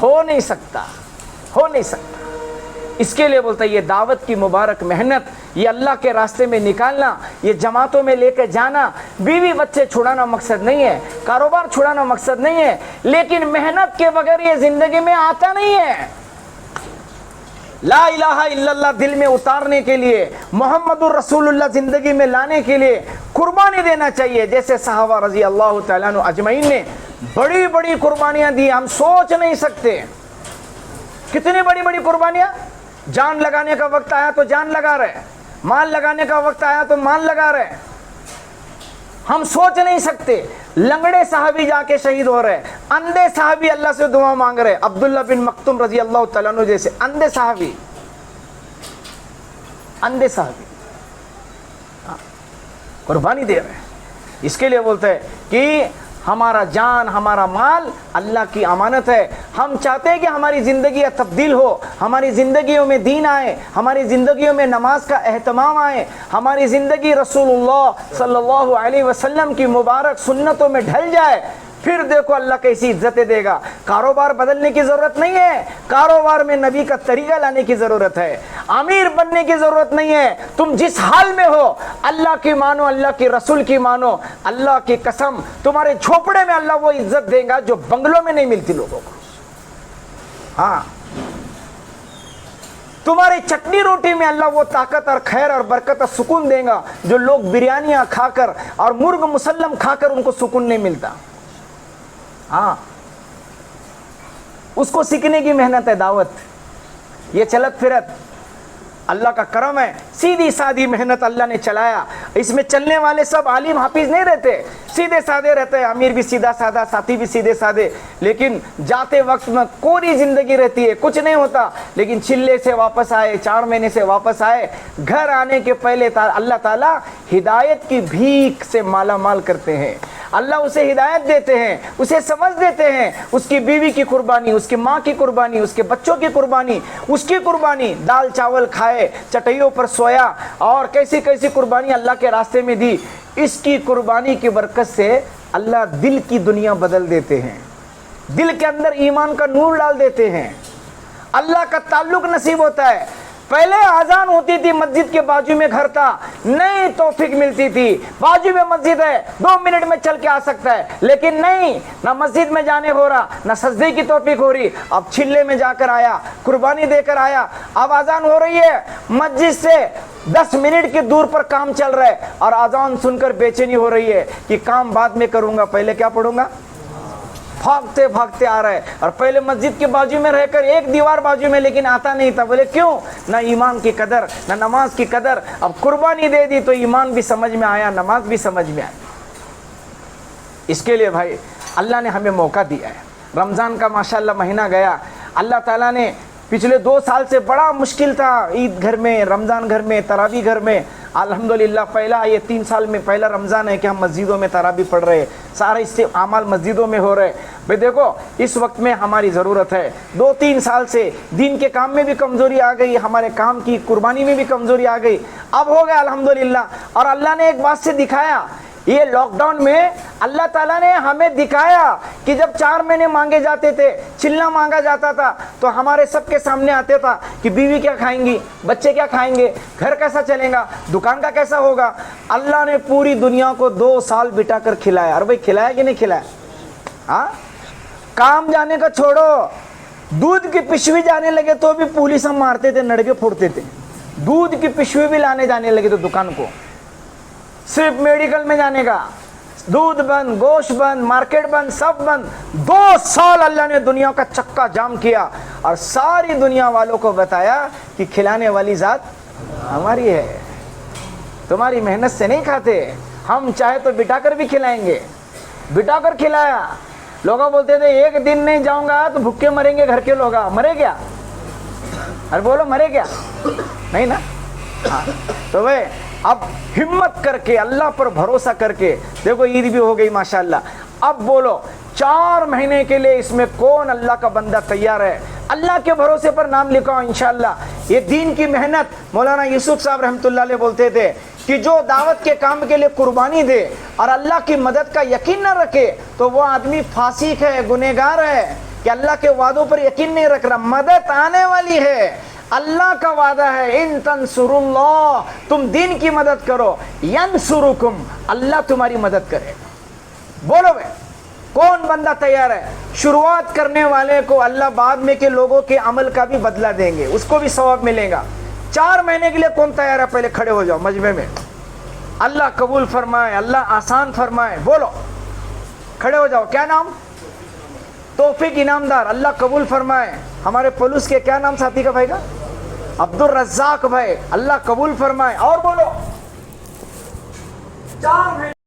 हो नहीं सकता। इसके लिए बोलता है ये दावत की मुबारक मेहनत, ये अल्लाह के रास्ते में निकालना, ये जमातों में लेके जाना, बीवी बच्चे छुड़ाना मकसद नहीं है, कारोबार छुड़ाना मकसद नहीं है, लेकिन मेहनत के बगैर ये जिंदगी में आता नहीं है। ला इलाहा इल्लल्लाह दिल में उतारने के लिए, मोहम्मदुर रसूलुल्लाह जिंदगी में लाने के लिए कुर्बानी देना चाहिए। जैसे सहाबा रजी अल्लाह तआला अन्हु अजमईन ने बड़ी बड़ी कुर्बानियां दी, हम सोच नहीं सकते कितनी बड़ी बड़ी कुर्बानियां। जान लगाने का वक्त आया तो जान लगा रहे, माल लगाने का वक्त आया तो माल लगा रहे। हम सोच नहीं सकते। लंगड़े साहबी जाके शहीद हो रहे, अंधे साहबी अल्लाह से दुआ मांग रहे, अब्दुल्ला बिन मक्तुम रजी अल्लाह तआला अन्हु जैसे अंधे साहबी कुर्बानी दे रहे हैं। इसके लिए बोलते हैं कि हमारा जान, हमारा माल अल्लाह की अमानत है। हम चाहते हैं कि हमारी ज़िंदगी तब्दील हो, हमारी ज़िंदगियों में दीन आए, हमारी ज़िंदगियों में नमाज का एहतमाम आए, हमारी ज़िंदगी रसूलुल्लाह सल्लल्लाहु अलैहि वसल्लम की मुबारक सुन्नतों में ढल जाए। फिर देखो अल्लाह कैसी इज्जतें देगा। कारोबार बदलने की ज़रूरत नहीं है, कारोबार में नबी का तरीका लाने की ज़रूरत है। अमीर बनने की ज़रूरत नहीं है। तुम जिस हाल में हो अल्लाह की मानो, अल्लाह के रसूल की मानो। अल्लाह की कसम तुम्हारे झोपड़े में अल्लाह वो इज्जत देगा जो बंगलों में नहीं मिलती लोगों को। हाँ, तुम्हारी चटनी रोटी में अल्लाह वो ताकत और खैर और बरकत और सुकून देगा जो लोग बिरयानियां खाकर और मुर्ग मुसल्लम खाकर उनको सुकून नहीं मिलता। हाँ, उसको सीखने की मेहनत है दावत। ये चलत फिरत अल्लाह का करम है, सीधी सादी मेहनत अल्लाह ने चलाया। इसमें चलने वाले सब आलिम हाफिज नहीं रहते, सीधे साधे रहते हैं। अमीर भी सीधा साधा, साथी भी सीधे साधे, लेकिन जाते वक्त में कोरी जिंदगी रहती है, कुछ नहीं होता। लेकिन चिल्ले से वापस आए, 4 महीने से वापस आए, घर आने के पहले अल्लाह ताला हिदायत की भीख से माला माल करते हैं। اللہ اسے ہدایت دیتے ہیں, اسے سمجھ دیتے ہیں. اس کی بیوی کی قربانی, اس کی ماں کی قربانی, اس کے بچوں کی قربانی, اس کی قربانی, دال چاول کھائے, چٹائیوں پر سویا, اور کیسی کیسی قربانی اللہ کے راستے میں دی. اس کی قربانی کی برکت سے اللہ دل کی دنیا بدل دیتے ہیں, دل کے اندر ایمان کا نور ڈال دیتے ہیں, اللہ کا تعلق نصیب ہوتا ہے. پہلے اذان ہوتی تھی, مسجد کے بازو میں گھر تھا, نہیں توفیق ملتی تھی, بازو میں مسجد ہے, 2 منٹ میں چل کے آ سکتا ہے, لیکن نہیں, نہ مسجد میں جانے ہو رہا, نہ سجدے کی توفیق ہو رہی. اب چلے میں جا کر آیا, قربانی دے کر آیا, اب اذان ہو رہی ہے, مسجد سے 10 منٹ کی دور پر کام چل رہا ہے, اور اذان سن کر بے چینی ہو رہی ہے کہ کام بعد میں کروں گا, پہلے کیا پڑھوں گا. بھاگتے بھاگتے آ رہا ہے, اور پہلے مسجد کے بازو میں رہ کر ایک دیوار بازو میں, لیکن آتا نہیں تھا. بولے کیوں؟ نہ ایمان کی قدر, نہ نماز کی قدر. اب قربانی دے دی تو ایمان بھی سمجھ میں آیا, نماز بھی سمجھ میں آئی. اس کے لیے بھائی اللہ نے ہمیں موقع دیا ہے. رمضان کا ماشاءاللہ مہینہ گیا, اللہ تعالیٰ نے پچھلے 2 سال سے بڑا مشکل تھا, عید گھر میں, رمضان گھر میں, تراویح گھر میں. الحمدللہ پہلا یہ 3 سال میں پہلا رمضان ہے کہ ہم مسجدوں میں تراویح پڑھ رہے ہیں, سارے اس سے اعمال مسجدوں میں ہو رہے. بھئی دیکھو اس وقت میں ہماری ضرورت ہے. 2-3 سال سے دین کے کام میں بھی کمزوری آ گئی, ہمارے کام کی قربانی میں بھی کمزوری آ گئی. اب ہو گیا الحمدللہ. اور اللہ نے ایک بات سے دکھایا, یہ لاک ڈاؤن میں اللہ تعالیٰ نے ہمیں دکھایا کہ جب 4 مہینے مانگے جاتے تھے, چلنا مانگا جاتا تھا, تو ہمارے سب کے سامنے آتے تھا کہ بیوی کیا کھائیں گی, بچے کیا کھائیں گے, گھر کیسا چلے گا, دکان کا کیسا ہوگا. اللہ نے پوری دنیا کو 2 سال بٹا کر کھلایا. اور بھائی کھلایا کہ نہیں کھلایا؟ ہاں, کام جانے کا چھوڑو, دودھ کی پشوی جانے لگے تو بھی پولیس ہم مارتے تھے, نڑکے پھوڑتے تھے. دودھ کی پشوی بھی لانے جانے لگے تو دکان کو, صرف میڈیکل میں جانے کا, دودھ بند, گوشت بند, مارکیٹ بند, سب بند. 2 سال اللہ نے دنیا کا چکا جام کیا, اور ساری دنیا والوں کو بتایا کہ کھلانے والی ذات ہماری ہے, تمہاری محنت سے نہیں کھاتے, ہم چاہے تو بٹا کر بھی کھلائیں گے. بٹا کر کھلایا. لوگ بولتے تھے 1 دن نہیں جاؤں گا تو بھوکے مریں گے گھر کے لوگ. مرے کیا؟ ارے بولو مرے کیا؟ نہیں نا. ہاں تو بھائی اب ہمت کر کے, اللہ پر بھروسہ کر کے, دیکھو عید بھی ہو گئی ماشاءاللہ. اب بولو 4 مہینے کے لیے اس میں کون اللہ کا بندہ تیار ہے؟ اللہ کے بھروسے پر نام لکھاؤ انشاءاللہ. یہ دین کی محنت, مولانا یوسف صاحب رحمۃ اللہ علیہ بولتے تھے کہ جو دعوت کے کام کے لیے قربانی دے اور اللہ کی مدد کا یقین نہ رکھے تو وہ آدمی فاسق ہے, گنہگار ہے, کہ اللہ کے وعدوں پر یقین نہیں رکھ رہا. مدد آنے والی ہے, اللہ کا وعدہ ہے, ان تنصروا اللہ, تم دین کی مدد کرو, ینصرکم, اللہ تمہاری مدد کرے. بولو بھائی کون بندہ تیار ہے؟ شروعات کرنے والے کو اللہ بعد میں کے لوگوں کے عمل کا بھی بدلہ دیں گے, اس کو بھی ثواب ملے گا. 4 مہینے کے لیے کون تیار ہے؟ پہلے کھڑے ہو جاؤ مجمع میں. اللہ قبول فرمائے, اللہ آسان فرمائے. بولو, کھڑے ہو جاؤ. کیا نام؟ توفیق انعامدار, اللہ قبول فرمائے. ہمارے پولیس کے کیا نام ساتھی کا بھائی کا؟ عبد الرزاق بھائی, اللہ قبول فرمائے. اور بولو 4 مہینے